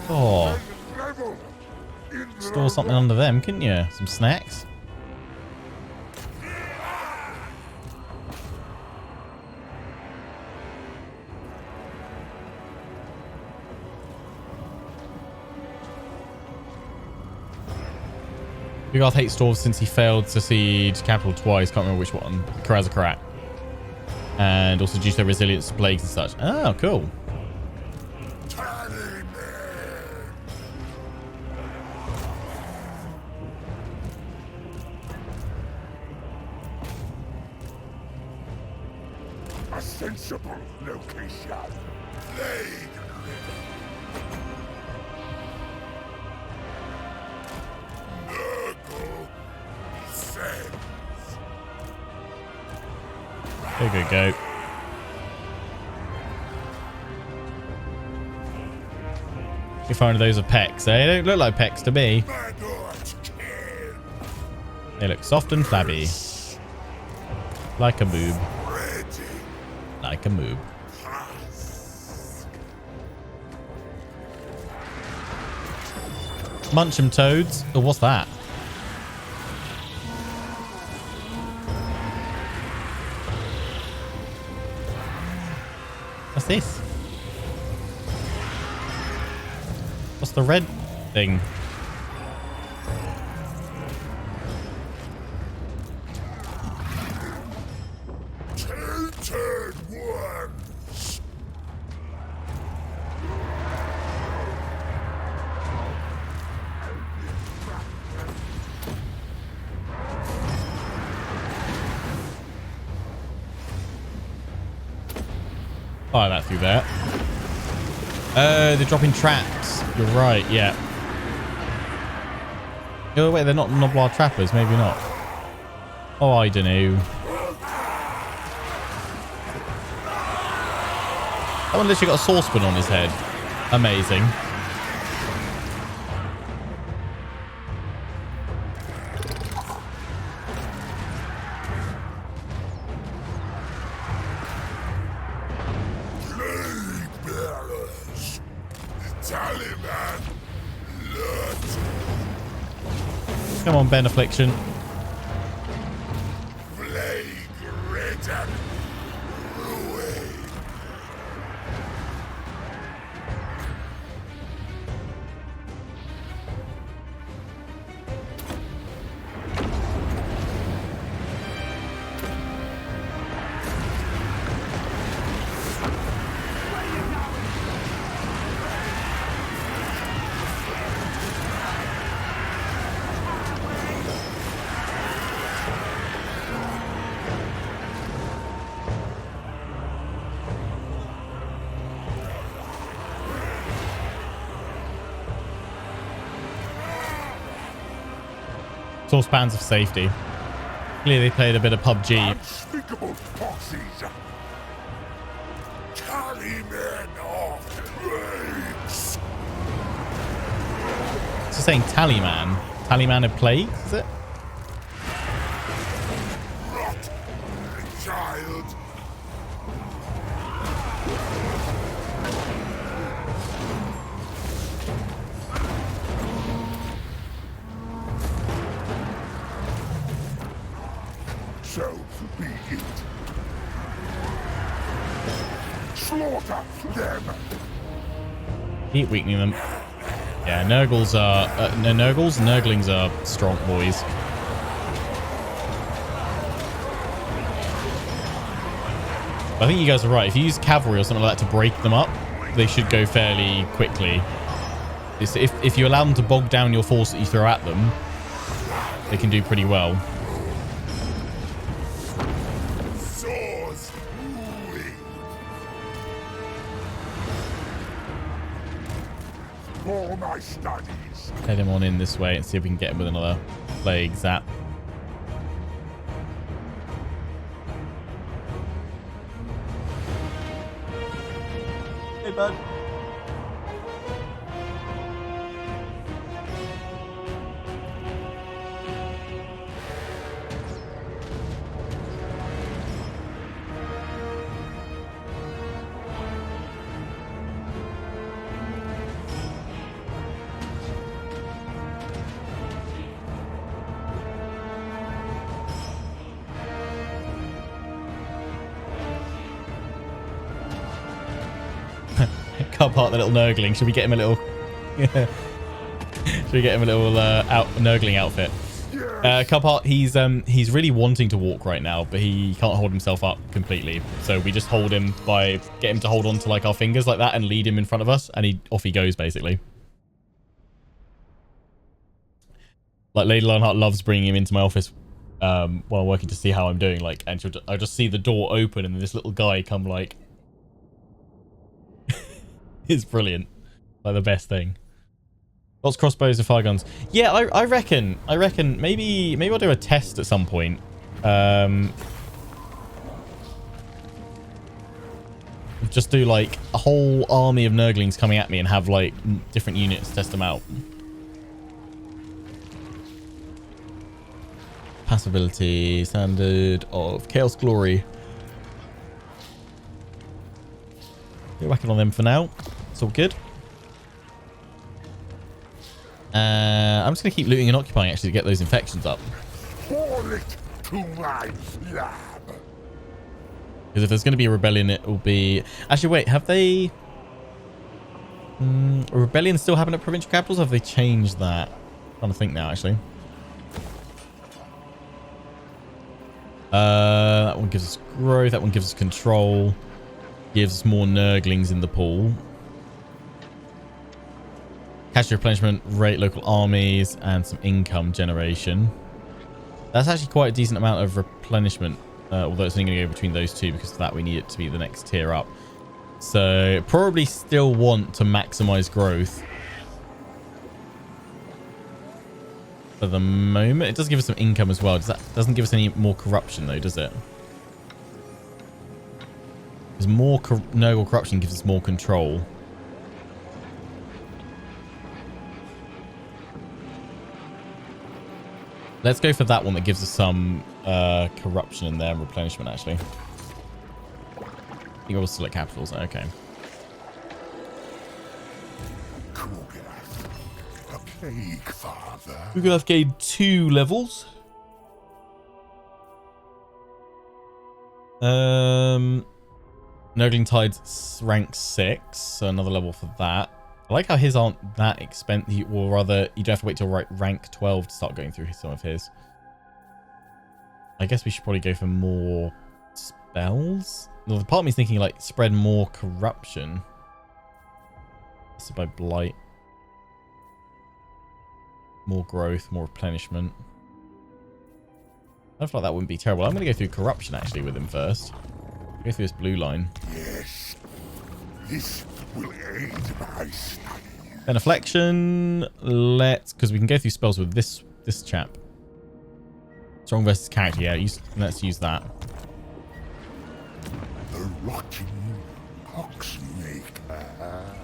Oh, store something under them, couldn't you? Some snacks. Kugarth hates dwarves since he failed to siege capital twice. Can't remember which one. Karazakarat. And also due to their resilience to plagues and such. Oh, cool. A sensible location. Plague. Go. You find those are pecs, eh? They don't look like pecs to me. They look soft and flabby. Like a moob. Like a moob. Munch 'em toads. Oh, what's that? What's this? What's the red thing? Tainted ones. Fire that through there. Oh, they're dropping traps. You're right, yeah. Oh, wait, they're not Noblar trappers. Maybe not. Oh, I don't know. That one literally got a saucepan on his head. Amazing. Plaguebearers, Taliban, Lurch, Come on, Ben Affliction. plague-ridden, ruin. Saucepans of safety. Clearly they played a bit of PUBG. Unspeakable foxes. Carry men off plagues. It's just saying Tallyman. Tallyman of plagues, is it? Rot, child. So be it. Slaughter them. Keep weakening them. Yeah, Nurgles are... no, Nurglings are strong boys. I think you guys are right. If you use cavalry or something like that to break them up, they should go fairly quickly. If you allow them to bog down your force that you throw at them, they can do pretty well. Swords moving. For my studies. Head him on in this way and see if we can get him with another plague zap. Hey, bud. Part the little Nurgling. Should we get him a little? Should we get him a little Nurgling outfit? Cupheart, he's really wanting to walk right now, but he can't hold himself up completely. So we just hold him by get him to hold on to like our fingers like that and lead him in front of us, and off he goes basically. Like Lady Lionheart loves bringing him into my office while I'm working to see how I'm doing. Like, and I'll just see the door open and then this little guy come like. It's brilliant. Like the best thing. Lots of crossbows and fire guns. Yeah, I reckon maybe I'll do a test at some point. Just do like a whole army of Nurglings coming at me and have like different units test them out. Passability, standard of Chaos Glory. We're whacking on them for now. It's all good. I'm just going to keep looting and occupying actually to get those infections up. Haul it to my lab. Because if there's going to be a rebellion, it will be... Actually, wait, have they... a rebellion still happen at provincial capitals? Have they changed that? I'm trying to think now, actually. That one gives us growth. That one gives us control. Gives us more Nurglings in the pool. Cash replenishment, rate local armies, and some income generation. That's actually quite a decent amount of replenishment, although it's only going to go between those two because of that we need it to be the next tier up. So probably still want to maximize growth. For the moment, it does give us some income as well. Doesn't give us any more corruption though, does it? Because more Nurgle corruption gives us more control. Let's go for that one that gives us some corruption in there and replenishment, actually. I think I'll select capitals. Okay. Plaguefather. We're going to have gained 2 levels. Nurgling Tide's rank 6, so another level for that. I like how his aren't that expensive, or rather, you don't have to wait till rank 12 to start going through some of his. I guess we should probably go for more spells. Well, the part of me is thinking like spread more corruption. So by blight. More growth, more replenishment. I feel like that wouldn't be terrible. I'm going to go through corruption actually with him first. Go through this blue line. Yes, this will aid my study. Beneflection. Because we can go through spells with this chap. Strong versus character. Yeah, let's use that. The rotting POXMAKER.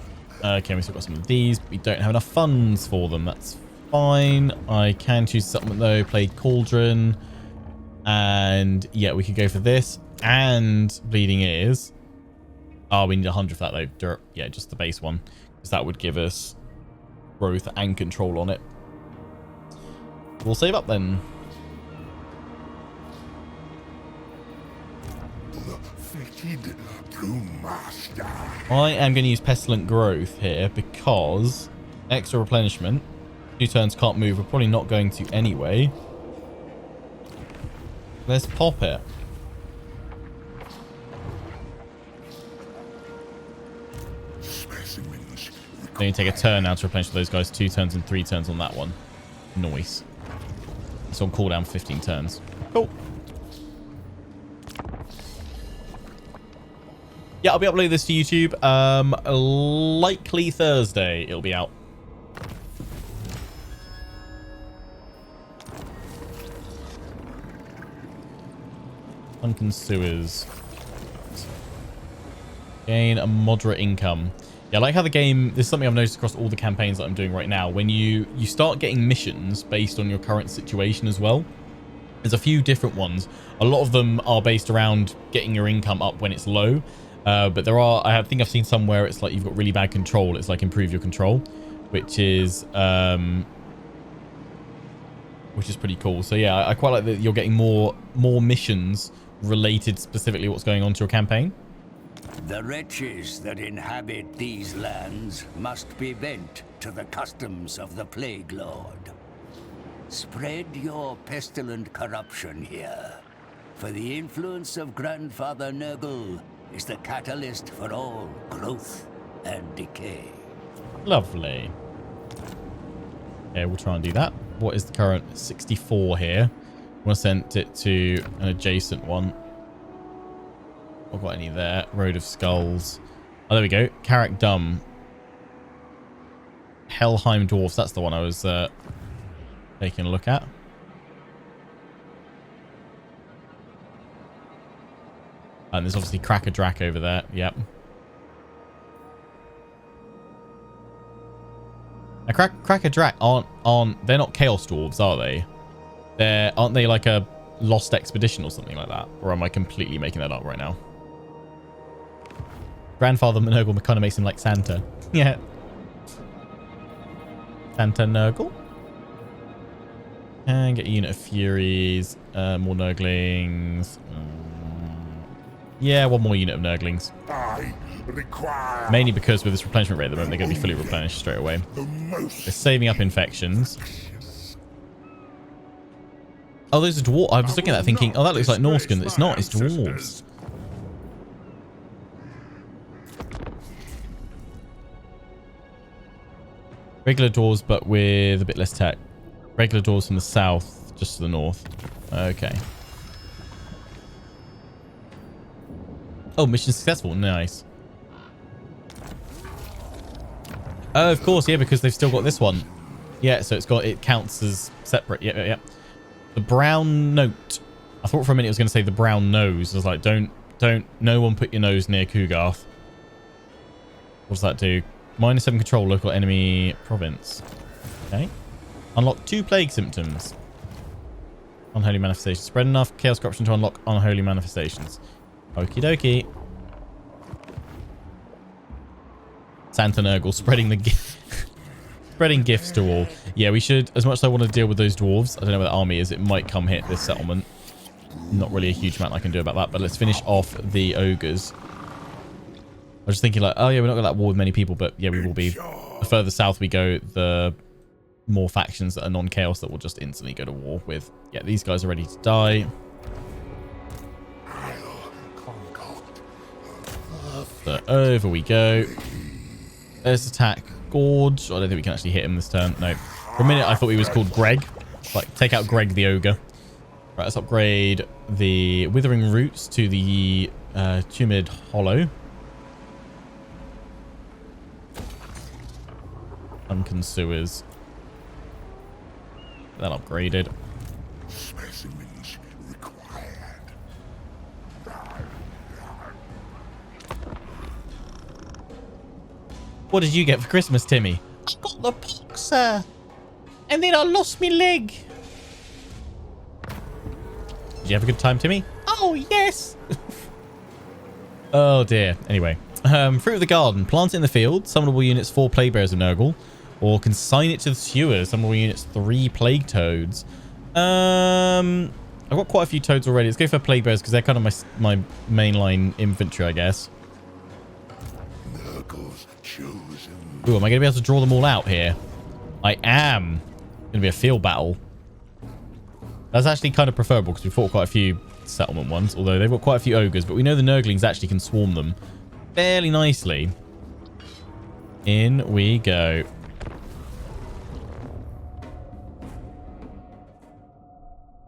Okay, we still got some of these, but we don't have enough funds for them. That's fine. I can choose supplement though. Play Cauldron. And yeah, we could go for this and Bleeding Ears. Oh, we need 100 for that though. Yeah, just the base one, because that would give us growth and control on it. We'll save up then. I am going to use Pestilent Growth here because extra replenishment. 2 turns can't move. We're probably not going to anyway. Let's pop it. Then you take a turn now to replenish those guys. 2 turns and 3 turns on that one. Nice. It's on cooldown for 15 turns. Cool. Yeah, I'll be uploading this to YouTube. Likely Thursday it'll be out. Sunken Sewers. Gain a moderate income. Yeah, I like how the game, this is something I've noticed across all the campaigns that I'm doing right now. When you start getting missions based on your current situation as well. There's a few different ones. A lot of them are based around getting your income up when it's low. But there are, I think I've seen some where it's like you've got really bad control. It's like improve your control, which is pretty cool. So yeah, I quite like that you're getting more missions related specifically what's going on to your campaign. The wretches that inhabit these lands must be bent to the customs of the Plague Lord. Spread your pestilent corruption here, for the influence of Grandfather Nurgle is the catalyst for all growth and decay. Lovely. Okay, we'll try and do that. What is the current 64 here? I want to send it to an adjacent one. I've got any there. Road of Skulls. Oh, there we go. Carrick Dum. Helheim Dwarfs. That's the one I was taking a look at. And there's obviously Cracker Drac over there. Yep. Now, Cracker Drac aren't they're not Chaos Dwarves, are they? Aren't they like a Lost Expedition or something like that? Or am I completely making that up right now? Grandfather Nurgle kind of makes him like Santa. Yeah. Santa Nurgle. And get a unit of Furies. More Nurglings. Yeah, one more unit of Nurglings. I require Mainly because with this replenishment rate at the moment, they're going to be fully replenished straight away. They're saving up infections. Oh, those are dwarves. I was looking at that thinking, oh, that looks like Norscan. It's not. It's dwarves. Regular doors, but with a bit less tech. Regular doors from the south, just to the north. Okay. Oh, mission successful. Nice. Oh, of course, yeah, because they've still got this one. Yeah, so it counts as separate. Yeah, yeah, yeah. The brown note. I thought for a minute it was going to say the brown nose. I was like, no one put your nose near Kugarth. What does that do? -7 control local enemy province. Okay. Unlock 2 plague symptoms. Unholy manifestations. Spread enough chaos corruption to unlock unholy manifestations. Okie dokie. Santa Nurgle spreading the spreading gifts to all. Yeah, we should, as much as I want to deal with those dwarves, I don't know where the army is, it might come hit this settlement. Not really a huge amount I can do about that, but let's finish off the ogres. I was just thinking like, oh yeah, we're not going to that war with many people, but yeah, we will be. The further south we go, the more factions that are non-chaos that will just instantly go to war with. Yeah, these guys are ready to die. So over we go. There's attack. Gorge. I don't think we can actually hit him this turn. No. For a minute, I thought he was called Greg. Like, take out Greg the Ogre. Right, let's upgrade the Withering Roots to the Tumid Hollow. Sunken Sewers. That upgraded. Specimens required. What did you get for Christmas, Timmy? I got the pox, sir. And then I lost my leg. Did you have a good time, Timmy? Oh, yes. Oh, dear. Anyway. Fruit of the Garden. Plant it in the field. Summonable units 4 Plague Bearers of Nurgle. Or consign it to the sewers. Summonable units 3 Plague Toads. I've got quite a few toads already. Let's go for Plague Bearers because they're kind of my mainline infantry, I guess. Nurgle's chosen. Ooh, am I going to be able to draw them all out here? I am. It's going to be a field battle. That's actually kind of preferable because we fought quite a few settlement ones, although they've got quite a few ogres, but we know the Nurglings actually can swarm them fairly nicely. In we go.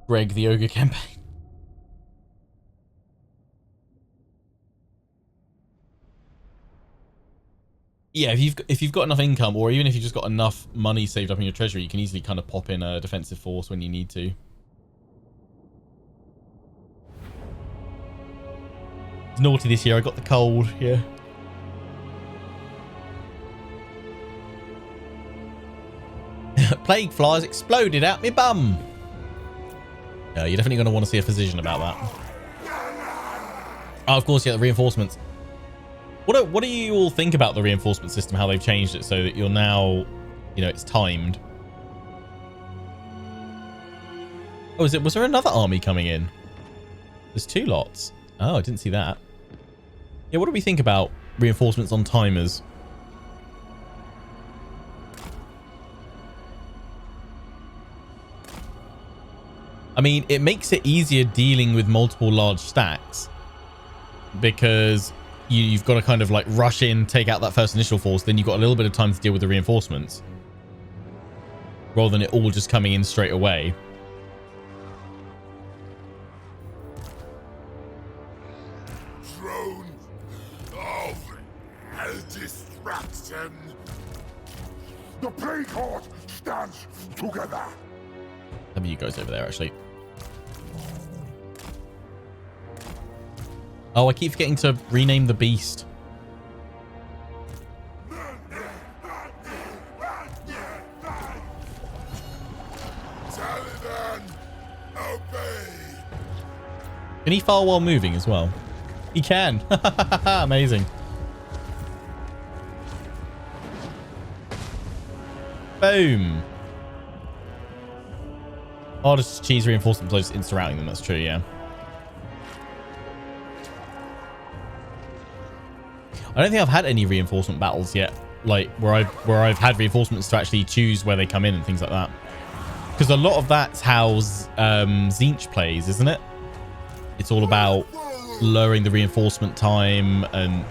Greg the Ogre campaign. Yeah, if you've got enough income, or even if you've just got enough money saved up in your treasury, you can easily kind of pop in a defensive force when you need to. It's naughty this year. I got the cold. Yeah. Plague flies exploded out my bum. You're definitely going to want to see a physician about that. Oh, of course, yeah, the reinforcements. What do you all think about the reinforcement system, how they've changed it so that you're now, you know, it's timed? Oh, was there another army coming in? There's 2 lots. Oh, I didn't see that. Yeah, what do we think about reinforcements on timers? I mean, it makes it easier dealing with multiple large stacks because you've got to kind of like rush in, take out that first initial force, then you've got a little bit of time to deal with the reinforcements rather than it all just coming in straight away. Throne of destruction. The Plague Horde stands together. Some of you guys over there, actually. Oh, I keep forgetting to rename the beast. Taliban, obey. Can he fire while moving as well? He can. Amazing. Boom. Oh, just cheese reinforcements. I just insta-routing them. That's true, yeah. I don't think I've had any reinforcement battles yet, like where I've had reinforcements to actually choose where they come in and things like that. Because a lot of that's how Tzeentch plays, isn't it? It's all about lowering the reinforcement time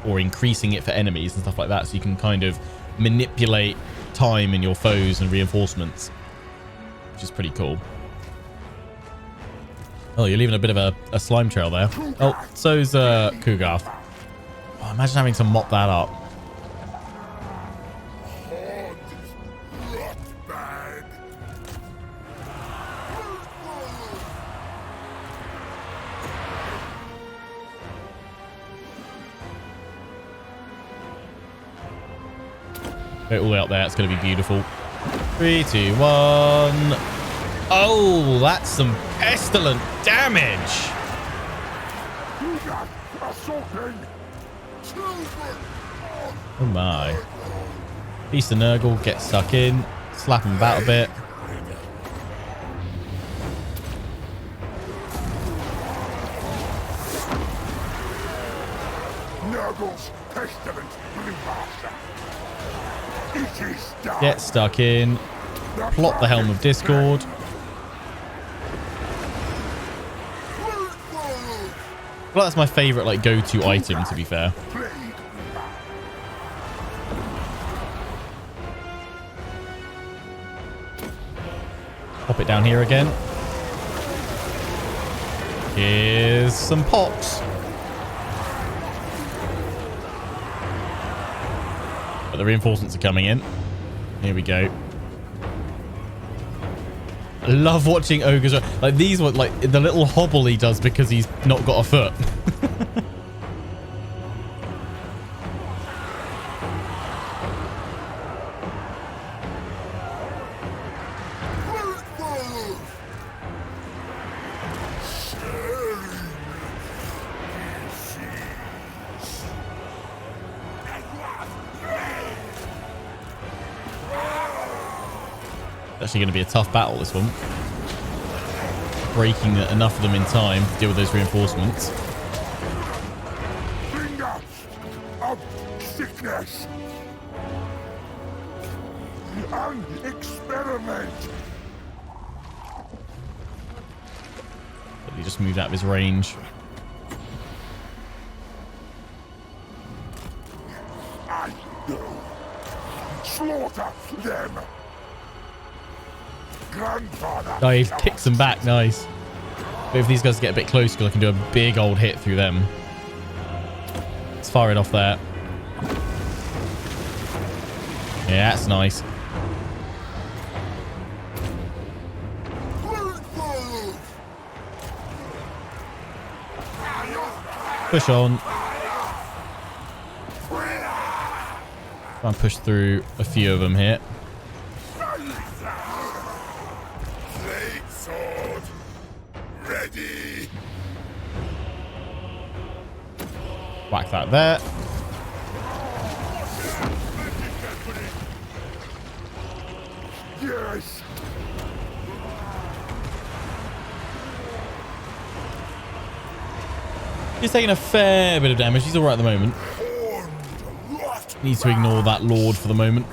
or increasing it for enemies and stuff like that, so you can kind of manipulate time in your foes and reinforcements, which is pretty cool. Oh, you're leaving a bit of a slime trail there. Oh, so's Kugarth. Oh, imagine having to mop that up. Go all the way up there. It's going to be beautiful. 3, 2, 1. Oh, that's some pestilent damage. Oh my. Beast of Nurgle, get stuck in. Slap him about a bit. Nurgle's pestilent blue master. It is done. Get stuck in. Plot the Helm of Discord. Well, that's my favorite, like, go-to item, to be fair. Pop it down here again. Here's some pox. But the reinforcements are coming in. Here we go. I love watching ogres. Like, these were like the little hobble he does because he's not got a foot. Actually going to be a tough battle, this one. Breaking enough of them in time to deal with those reinforcements. Finger of sickness. An experiment. But he just moved out of his range. I know. Slaughter them. Grandfather. Oh, he kicks them back. Nice. But if these guys get a bit close, because I can do a big old hit through them. Let's fire it off there. Yeah, that's nice. Push on. Try and push through a few of them here. Sword ready. Whack that there. Yes. He's taking a fair bit of damage. He's all right at the moment. Needs to ignore that Lord for the moment.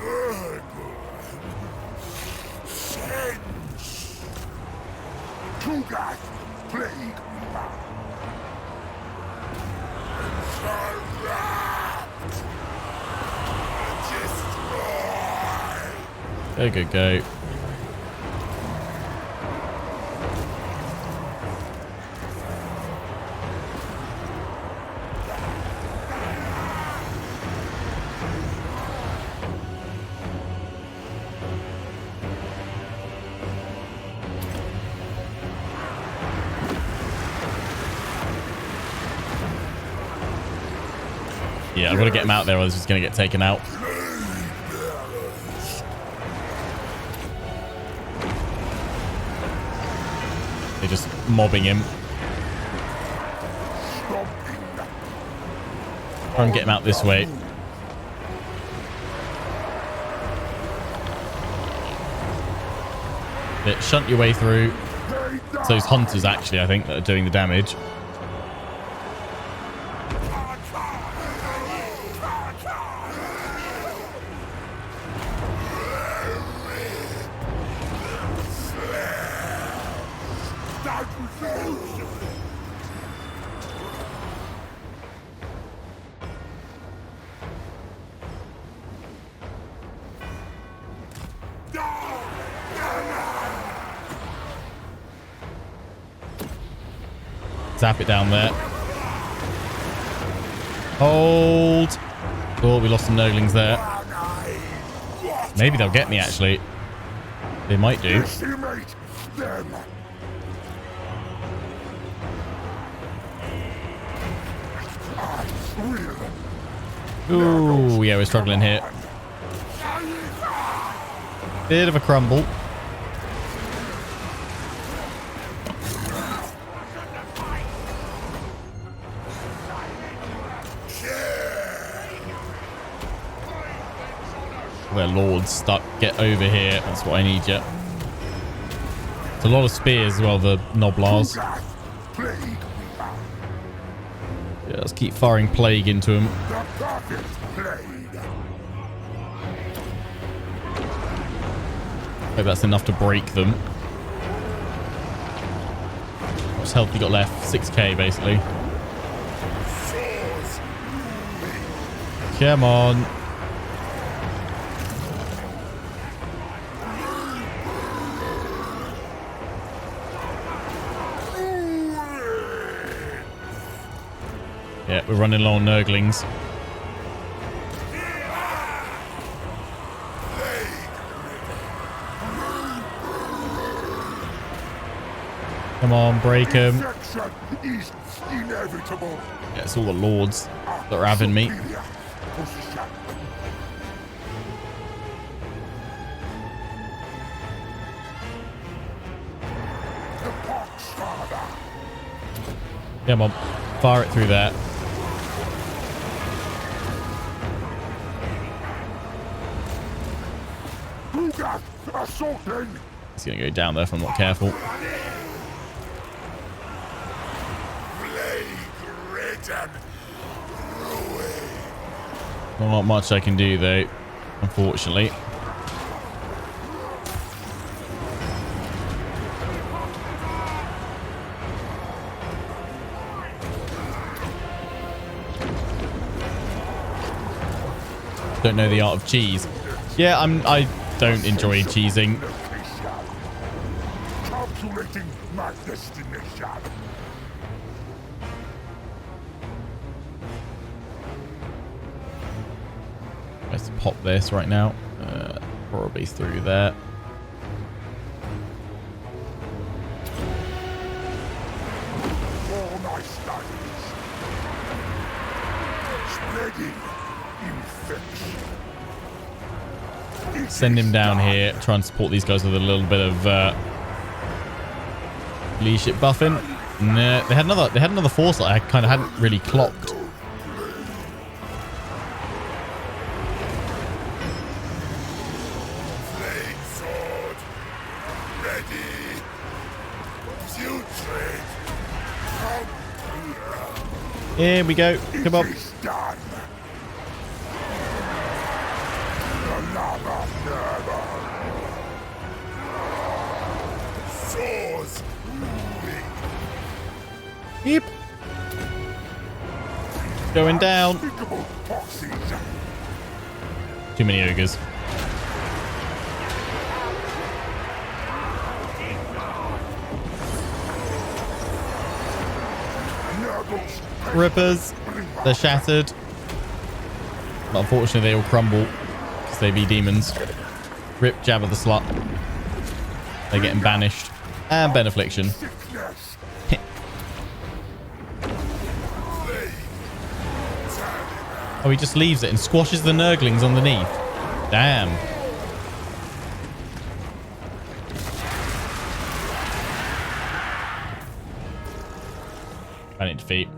Go, go, go. Yeah, I've got to get him out there or he's going to get taken out. They're just mobbing him. Try and get him out this way. Bit shunt your way through. It's those hunters, actually, I think, that are doing the damage. Zap it down there. Hold. Oh, we lost some Nurglings there. Maybe they'll get me, actually. They might do. Ooh, yeah, we're struggling here. Bit of a crumble. Where Lord's stuck. Get over here. That's what I need you. It's a lot of spears as well, the Noblars. Yeah, let's keep firing plague into him. Hope that's enough to break them. What's health you got left? 6k basically. Come on. Yeah, we're running low on Nurglings. Come on, break him. Yeah, it's all the lords that are having me. Come on, fire it through there. He's going to go down there if I'm not careful. Not much I can do though, unfortunately. Don't know the art of cheese. Yeah, I don't enjoy cheesing. Calculating my destination. Let's pop this right now. Probably through there. All my studies. Spreading infection. Send him down here. Try and support these guys with a little bit of leadership buffing. Nah, they had another force that I kind of hadn't really clocked. Here we go. Come on. Yep. Going down. Too many ogres. Rippers. They're shattered. But unfortunately, they all crumble because they be demons. Rip Jabba the Slut. They're getting banished. And Benefiction. Oh, he just leaves it and squashes the Nurglings underneath. Damn. Panic defeat.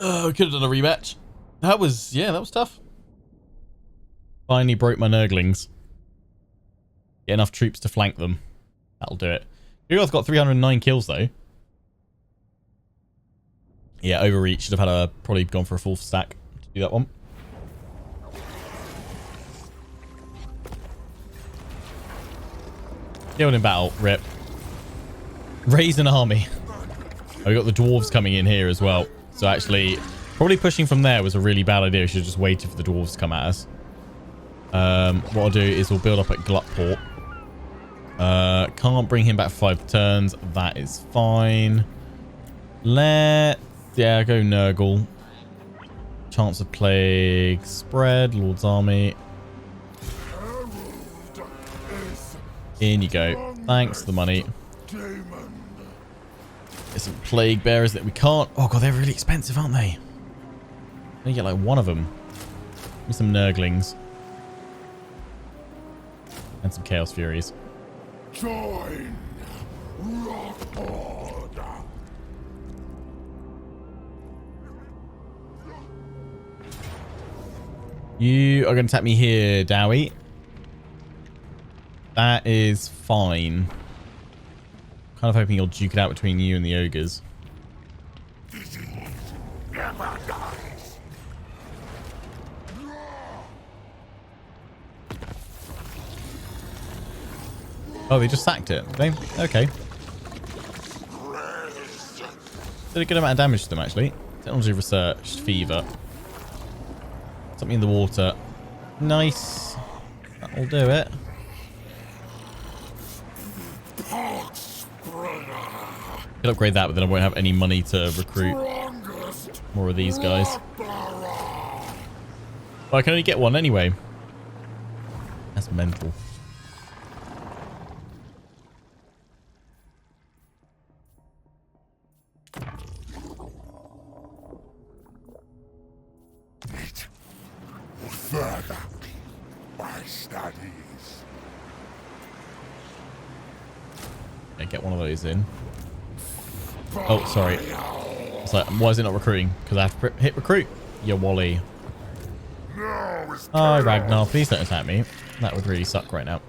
Oh, we could have done a rematch. That was tough. Finally broke my Nurglings. Get enough troops to flank them. That'll do it. Nurgle's got 309 kills though. Yeah, overreach. Should have had probably gone for a full stack to do that one. Killed in battle. Rip. Raise an army. Oh, we got the dwarves coming in here as well. So actually, probably pushing from there was a really bad idea. We should have just waited for the dwarves to come at us. What I'll do is we'll build up at Glutport. Can't bring him back for 5 turns. That is fine. Yeah, go Nurgle. Chance of plague. Spread. Lord's army. In you go. Thanks for the money. There's some plague bearers that we can't. Oh god, they're really expensive, aren't they? You get like one of them. With some Nurglings. And some Chaos Furies. Join Rockford. You are going to attack me here, Dowie. That is fine. Kind of hoping you'll duke it out between you and the ogres. Never dies. Oh, they just sacked it. They okay. Did a good amount of damage to them, actually. Technology research, fever. Something in the water. Nice. That'll do it. Could upgrade that, but then I won't have any money to recruit more of these guys. Well, I can only get one anyway. That's mental. Further my studies. Yeah, get one of those in. Oh, sorry. It's like, why is it not recruiting? Because I have to hit recruit. You wally. Oh, Ragnar, please don't attack me. That would really suck right now.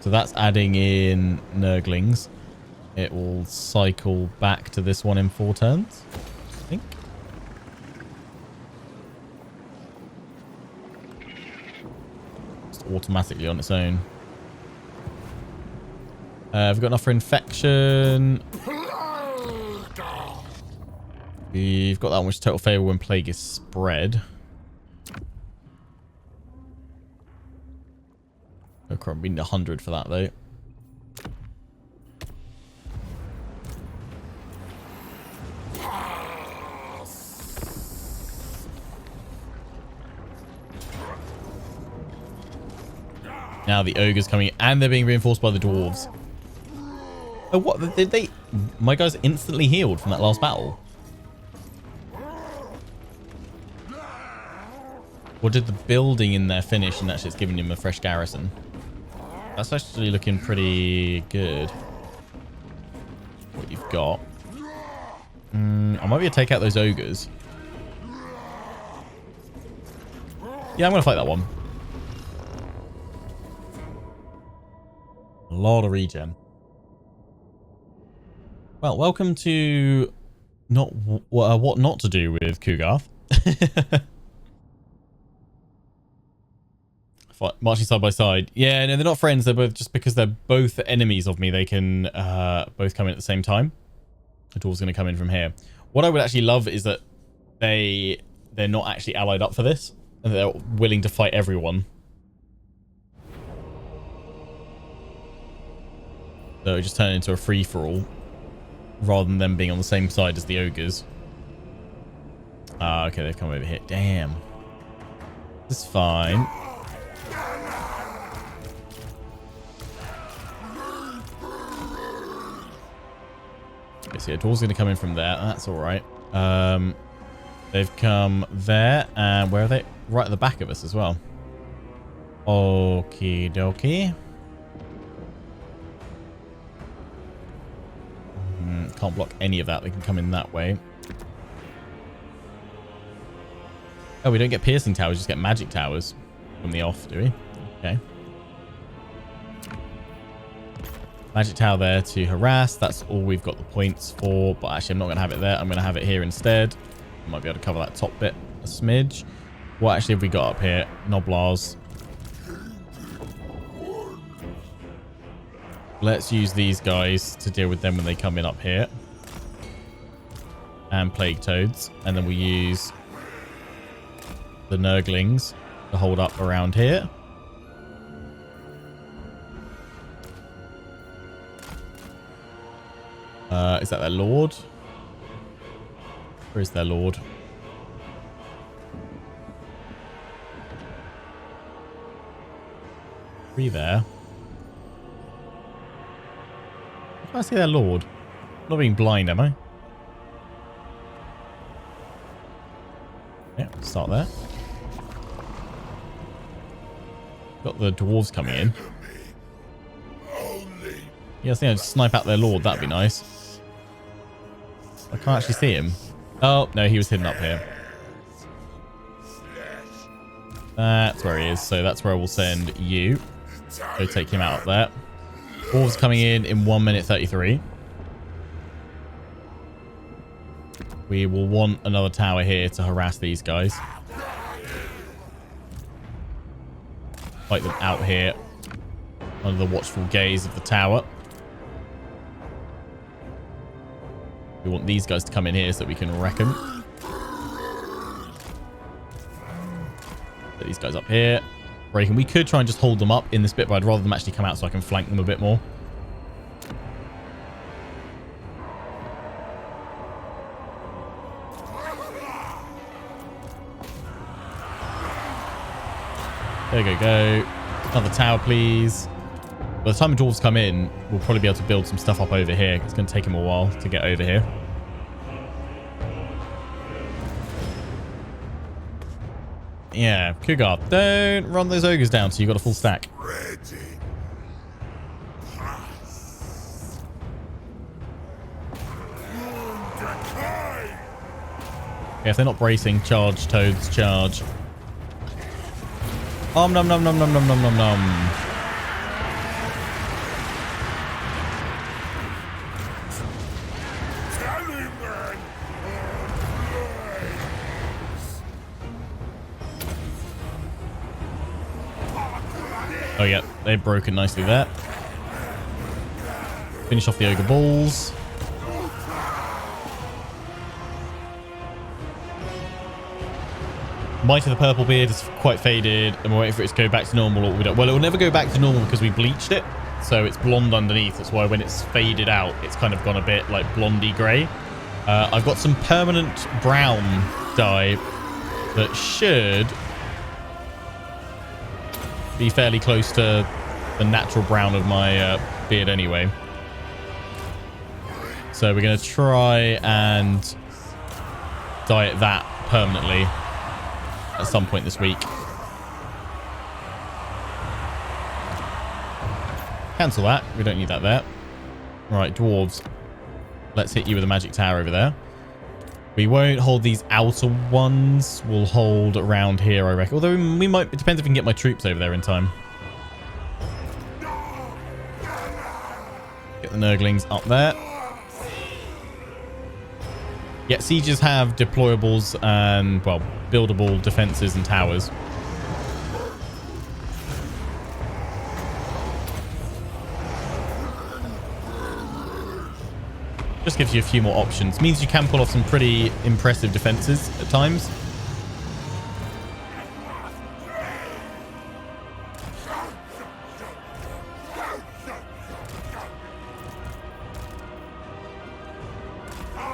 So that's adding in Nurglings. It will cycle back to this one in 4 turns, I think. Just automatically on its own. We've got enough for infection. We've got that one, which is total failure when plague is spread. Oh crap, we need 100 for that though. Now the ogre's coming, and they're being reinforced by the dwarves. Oh, what? Did they... My guys instantly healed from that last battle. Or did the building in there finish and actually it's giving him a fresh garrison? That's actually looking pretty good. What you've got. I might be able to take out those ogres. Yeah, I'm going to fight that one. A lot of regen. Well, welcome to not what not to do with Kugarth. Marching side by side. Yeah, no, they're not friends. They're both, just because they're both enemies of me, they can both come in at the same time. The dwarves going to come in from here. What I would actually love is that they're not actually allied up for this, and they're willing to fight everyone. So it just turn into a free-for-all, rather than them being on the same side as the ogres. Ah, okay, they've come over here. Damn. This is fine. Okay, so yeah, dwarves going to come in from there. That's all right. They've come there, and where are they? Right at the back of us as well. Okie dokie. Can't block any of that. They can come in that way. Oh, we don't get piercing towers, just get magic towers from the off, do we? Okay. Magic tower there to harass. That's all we've got the points for. But actually, I'm not going to have it there. I'm going to have it here instead. I might be able to cover that top bit a smidge. What actually have we got up here? Noblars. Let's use these guys to deal with them when they come in up here. And plague toads. And then we use the Nurglings to hold up around here. Is that their lord? Where is their lord? Are we there? Can I see their lord? I'm not being blind, am I? Yeah, start there. Got the dwarves coming in. Yeah, I think I'd snipe out their lord. That'd be nice. I can't actually see him. Oh, no, he was hidden up here. That's where he is. So that's where I will send you. Go take him out up there. Dwarves coming in 1 minute 33. We will want another tower here to harass these guys. Fight them out here under the watchful gaze of the tower. We want these guys to come in here so that we can wreck them. Put these guys up here. Breaking. We could try and just hold them up in this bit, but I'd rather them actually come out so I can flank them a bit more. There you go. Another tower, please. By the time the dwarves come in, we'll probably be able to build some stuff up over here. It's going to take them a while to get over here. Yeah, Cougar, don't run those ogres down so you've got a full stack. Yeah, if they're not bracing, charge, toads, charge. Nom nom nom nom nom nom nom nom nom. Oh yeah, they've broken nicely there. Finish off the ogre balls. Might of the Purple Beard is quite faded, and we're waiting for it to go back to normal. Or we don't. Well, it will never go back to normal because we bleached it, so it's blonde underneath. That's why when it's faded out, it's kind of gone a bit like blondie grey. I've got some permanent brown dye that should be fairly close to the natural brown of my beard anyway. So we're going to try and dye it that permanently at some point this week. Cancel that. We don't need that there. Right, dwarves. Let's hit you with a magic tower over there. We won't hold these outer ones. We'll hold around here, I reckon. Although we might... It depends if we can get my troops over there in time. Get the Nurglings up there. Yeah, sieges have deployables and, well, buildable defenses and towers. Just gives you a few more options. Means you can pull off some pretty impressive defenses at times.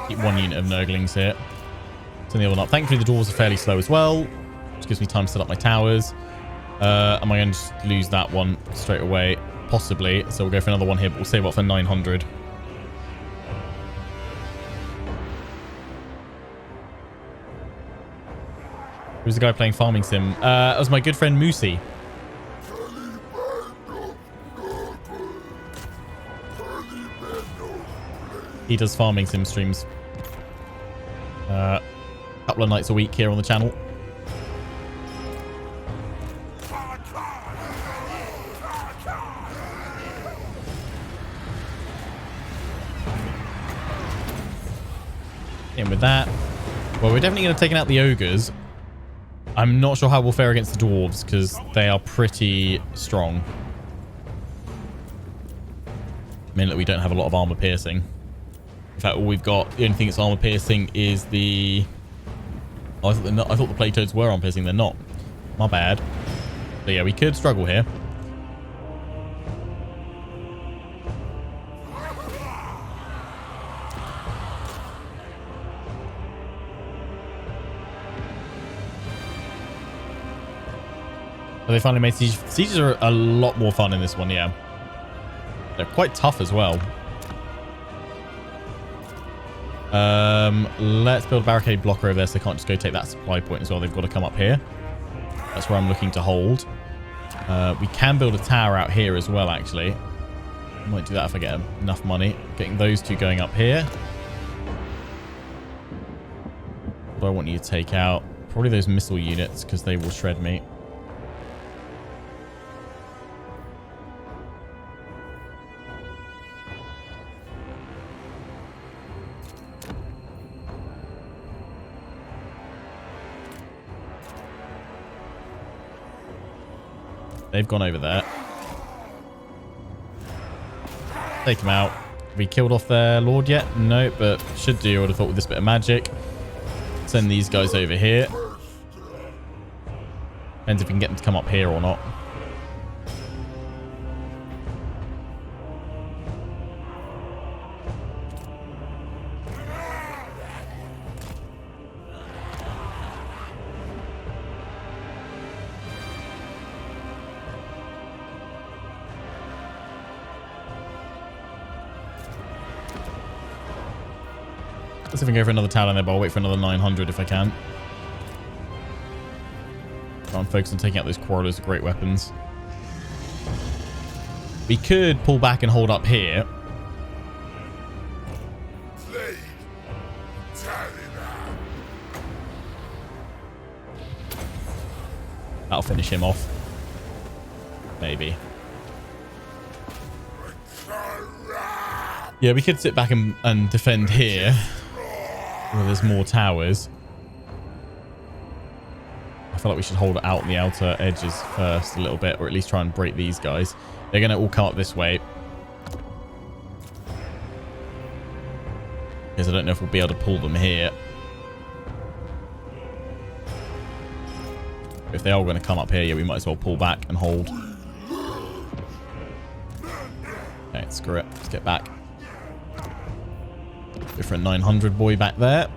Keep one unit of Nurglings here. Turn the other one up. Thankfully, the dwarves are fairly slow as well, which gives me time to set up my towers. Am I going to just lose that one straight away? Possibly. So we'll go for another one here, but we'll save up for 900. Who's the guy playing Farming Sim? That was my good friend Moosey. He does Farming Sim streams. A couple of nights a week here on the channel. In with that. Well, we're definitely going to take out the ogres. I'm not sure how we'll fare against the dwarves because they are pretty strong. I mean, look, we don't have a lot of armor piercing. In fact, all we've got, the only thing that's armor piercing is the... Oh, I thought the plague toads were armor piercing. They're not. My bad. So yeah, we could struggle here. But they finally made sieges. Sieges are a lot more fun in this one, yeah. They're quite tough as well. Let's build a barricade blocker over there so they can't just go take that supply point as well. They've got to come up here. That's where I'm looking to hold. We can build a tower out here as well, actually. Might do that if I get enough money. Getting those two going up here. What do I want you to take out? Probably those missile units, because they will shred me. They've gone over there. Take them out. Have we killed off their lord yet? No, but should do. I would have thought with this bit of magic. Send these guys over here. Depends if we can get them to come up here or not. Let's see if I can go for another tower in there, but I'll wait for another 900 if I can. Try and focus on taking out those quarrelers with great weapons. We could pull back and hold up here. That'll finish him off. Maybe. Yeah, we could sit back and defend here. Where there's more towers. I feel like we should hold it out on the outer edges first a little bit, or at least try and break these guys. They're going to all come up this way. Because I don't know if we'll be able to pull them here. If they are going to come up here, yeah, we might as well pull back and hold. Okay, screw it. Let's get back. Go for a 900 boy back there.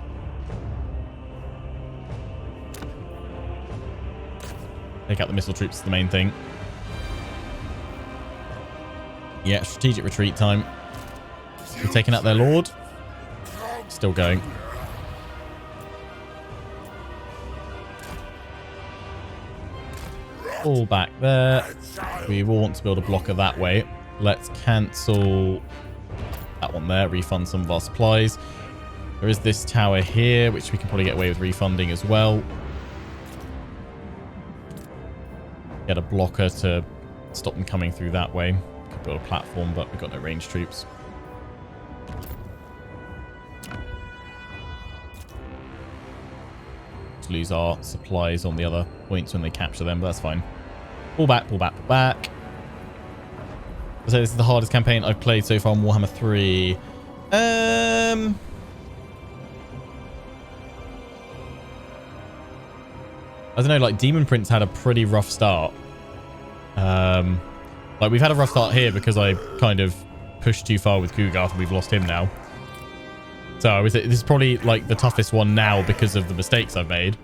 Take out the missile troops is the main thing. Yeah, strategic retreat time. We're taking out their lord. Still going. All back there. We want to build a blocker that way. Let's cancel that one there. Refund some of our supplies. There is this tower here, which we can probably get away with refunding as well. Get a blocker to stop them coming through that way. Could build a platform, but we've got no range troops. Just lose our supplies on the other points when they capture them, but that's fine. Pull back, pull back, pull back. So this is the hardest campaign I've played so far on Warhammer 3. I don't know, like Demon Prince had a pretty rough start. Like we've had a rough start here because I kind of pushed too far with Kugarth and we've lost him now. So this is probably like the toughest one now because of the mistakes I've made.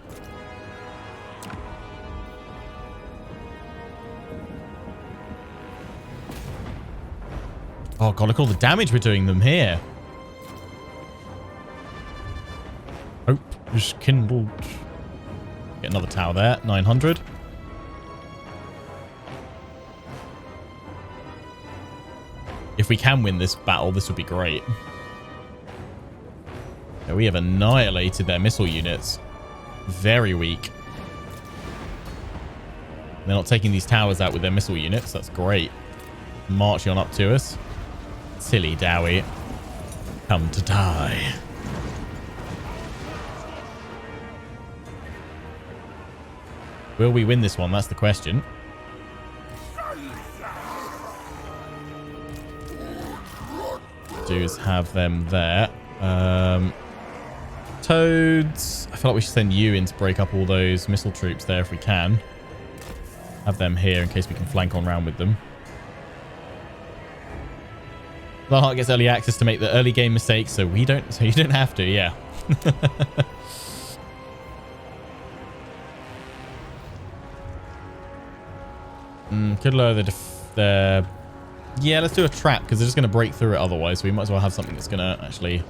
Oh god, look at all the damage we're doing them here. Hope is kindled. Get another tower there. 900. If we can win this battle, this would be great. Yeah, we have annihilated their missile units. Very weak. They're not taking these towers out with their missile units. That's great. Marching on up to us. Silly Dowie. Come to die. Will we win this one? That's the question. Do is have them there. Toads. I feel like we should send you in to break up all those missile troops there if we can. Have them here in case we can flank on round with them. Lionheart gets early access to make the early game mistakes, so we don't. So you don't have to, yeah. Could lower the yeah, let's do a trap because they're just going to break through it otherwise. So we might as well have something that's going to actually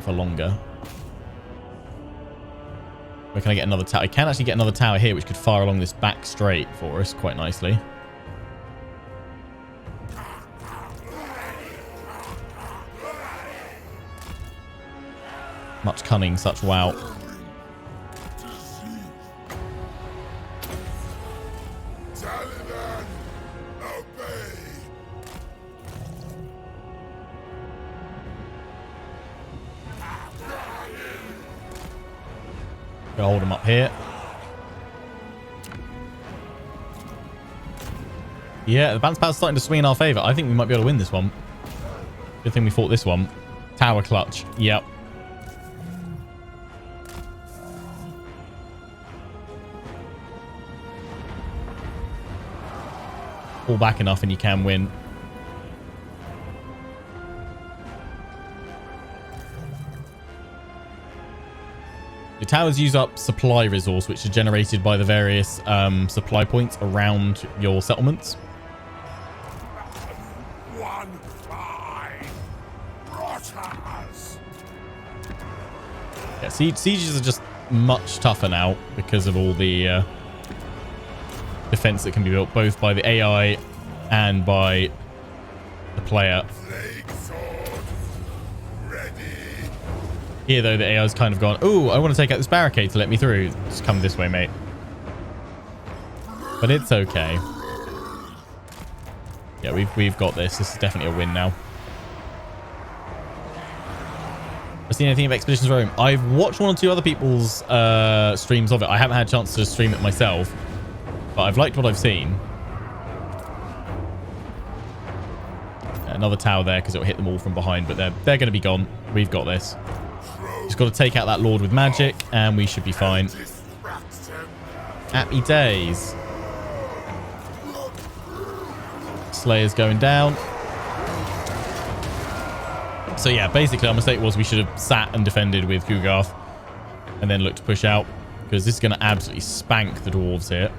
for longer. Where can I get another tower? I can actually get another tower here, which could fire along this back straight for us quite nicely. Much cunning, such wow. Gonna hold him up here. Yeah, the balance power's starting to swing in our favor. I think we might be able to win this one. Good thing we fought this one. Tower clutch. Yep. Pull back enough and you can win. The towers use up supply resource, which are generated by the various supply points around your settlements. Yeah, sieges are just much tougher now because of all the defense that can be built both by the AI and by the player. Here, though, the AI's kind of gone, "Ooh, I want to take out this barricade to let me through." Just come this way, mate. But it's okay. Yeah, we've got this. This is definitely a win now. I've seen anything of Expeditions Rome. I've watched one or two other people's streams of it. I haven't had a chance to stream it myself, but I've liked what I've seen. Another tower there because it'll hit them all from behind, but they're going to be gone. We've got this. Just got to take out that Lord with magic, and we should be fine. Happy days. Slayer's going down. So yeah, basically our mistake was we should have sat and defended with Kugarth and then looked to push out, because this is going to absolutely spank the dwarves here.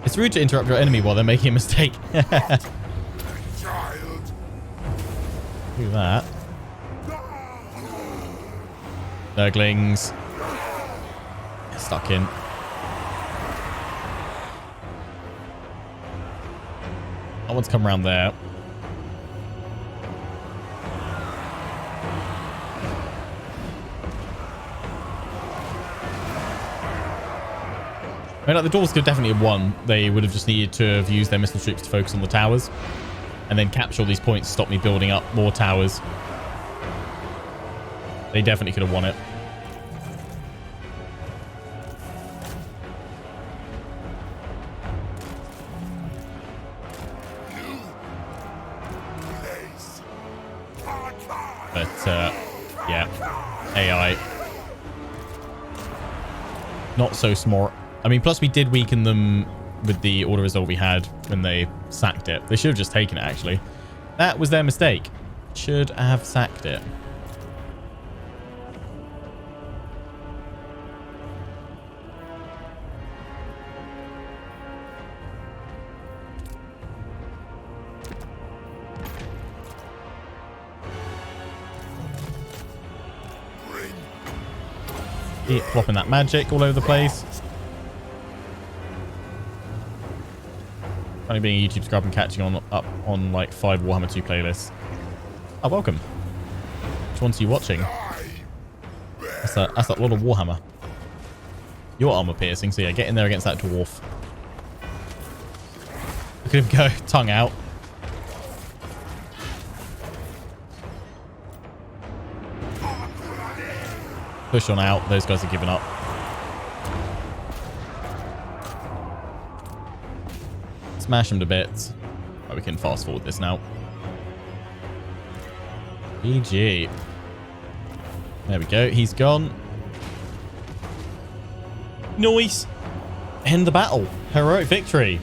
It's rude to interrupt your enemy while they're making a mistake. Do that. Nurglings. Get stuck in. I want to come around there. I mean, like, the dwarves could definitely have won. They would have just needed to have used their missile troops to focus on the towers and then capture all these points to stop me building up more towers. They definitely could have won it. But, yeah. AI. Not so smart. I mean, plus we did weaken them with the auto resolve we had when they sacked it. They should have just taken it, actually. That was their mistake. Should have sacked it. Keep flopping that magic all over the place. Only being a YouTube scrub and catching up on like 5 Warhammer 2 playlists. Oh, welcome. Which ones are you watching? That's that lot of Warhammer. Your armor piercing, so yeah, get in there against that dwarf. Look at him go, tongue out. Push on out. Those guys are giving up. Smash them to bits. Right, we can fast forward this now. GG. There we go. He's gone. Nice. End the battle. Heroic victory.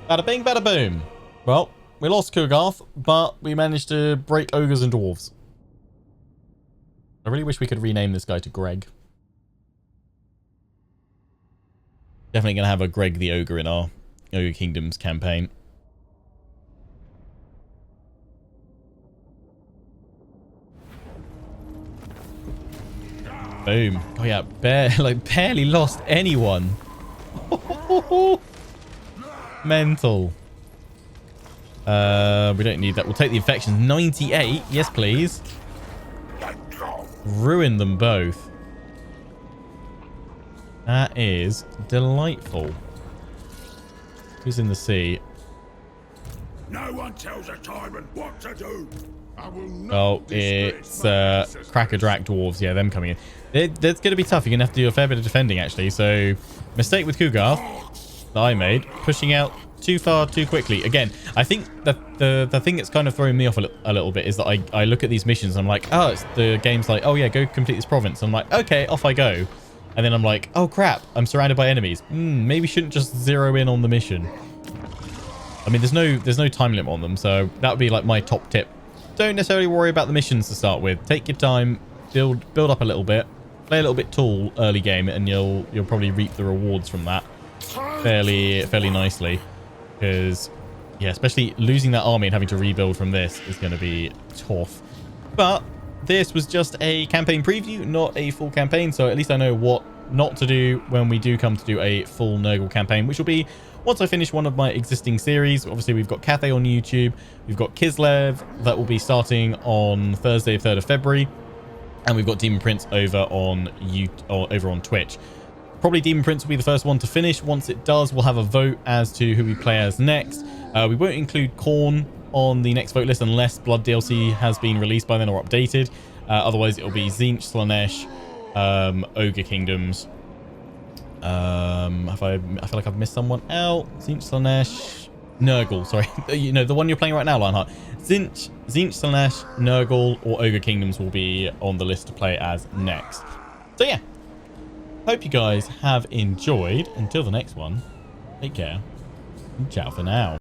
Bada bing, bada boom. Well, we lost Kugarth, but we managed to break ogres and dwarves. I really wish we could rename this guy to Greg. Definitely going to have a Greg the Ogre in our Ogre Kingdoms campaign. Boom. Oh yeah, barely lost anyone. Mental. We don't need that. We'll take the infections. 98. Yes, please. Ruin them both. That is delightful. Who's in the sea? No one tells a tyrant what to do. I will not. Oh, it's Cracker-Drac dwarves. Yeah, them coming in. That's going to be tough. You're going to have to do a fair bit of defending, actually. So, mistake with Cougar that I made. Pushing out too far too quickly. Again, I think that the thing that's kind of throwing me off a little bit is that I look at these missions and I'm like, oh, the game's like, oh yeah, go complete this province. I'm like, okay, off I go. And then I'm like, oh crap, I'm surrounded by enemies. Maybe shouldn't just zero in on the mission. I mean, there's no time limit on them, so that would be like my top tip. Don't necessarily worry about the missions to start with. Take your time, build up a little bit, play a little bit tall early game, and you'll probably reap the rewards from that fairly nicely. Because yeah, especially losing that army and having to rebuild from this is going to be tough. But this was just a campaign preview, not a full campaign, so at least I know what not to do when we do come to do a full Nurgle campaign, which will be once I finish one of my existing series. Obviously, we've got Cathay on YouTube, we've got Kislev that will be starting on Thursday, 3rd of February, and we've got Demon Prince over on Twitch. Probably Demon Prince will be the first one to finish. Once it does, we'll have a vote as to who we play as next. We won't include Khorne on the next vote list unless Blood DLC has been released by then or updated. Otherwise, it'll be Tzeentch, Slaanesh, Ogre Kingdoms. I feel like I've missed someone out. Tzeentch, Slaanesh, Nurgle. Sorry, you know the one you're playing right now, Lionheart. Tzeentch, Slaanesh, Nurgle, or Ogre Kingdoms will be on the list to play as next. So yeah, hope you guys have enjoyed. Until the next one, take care and ciao for now.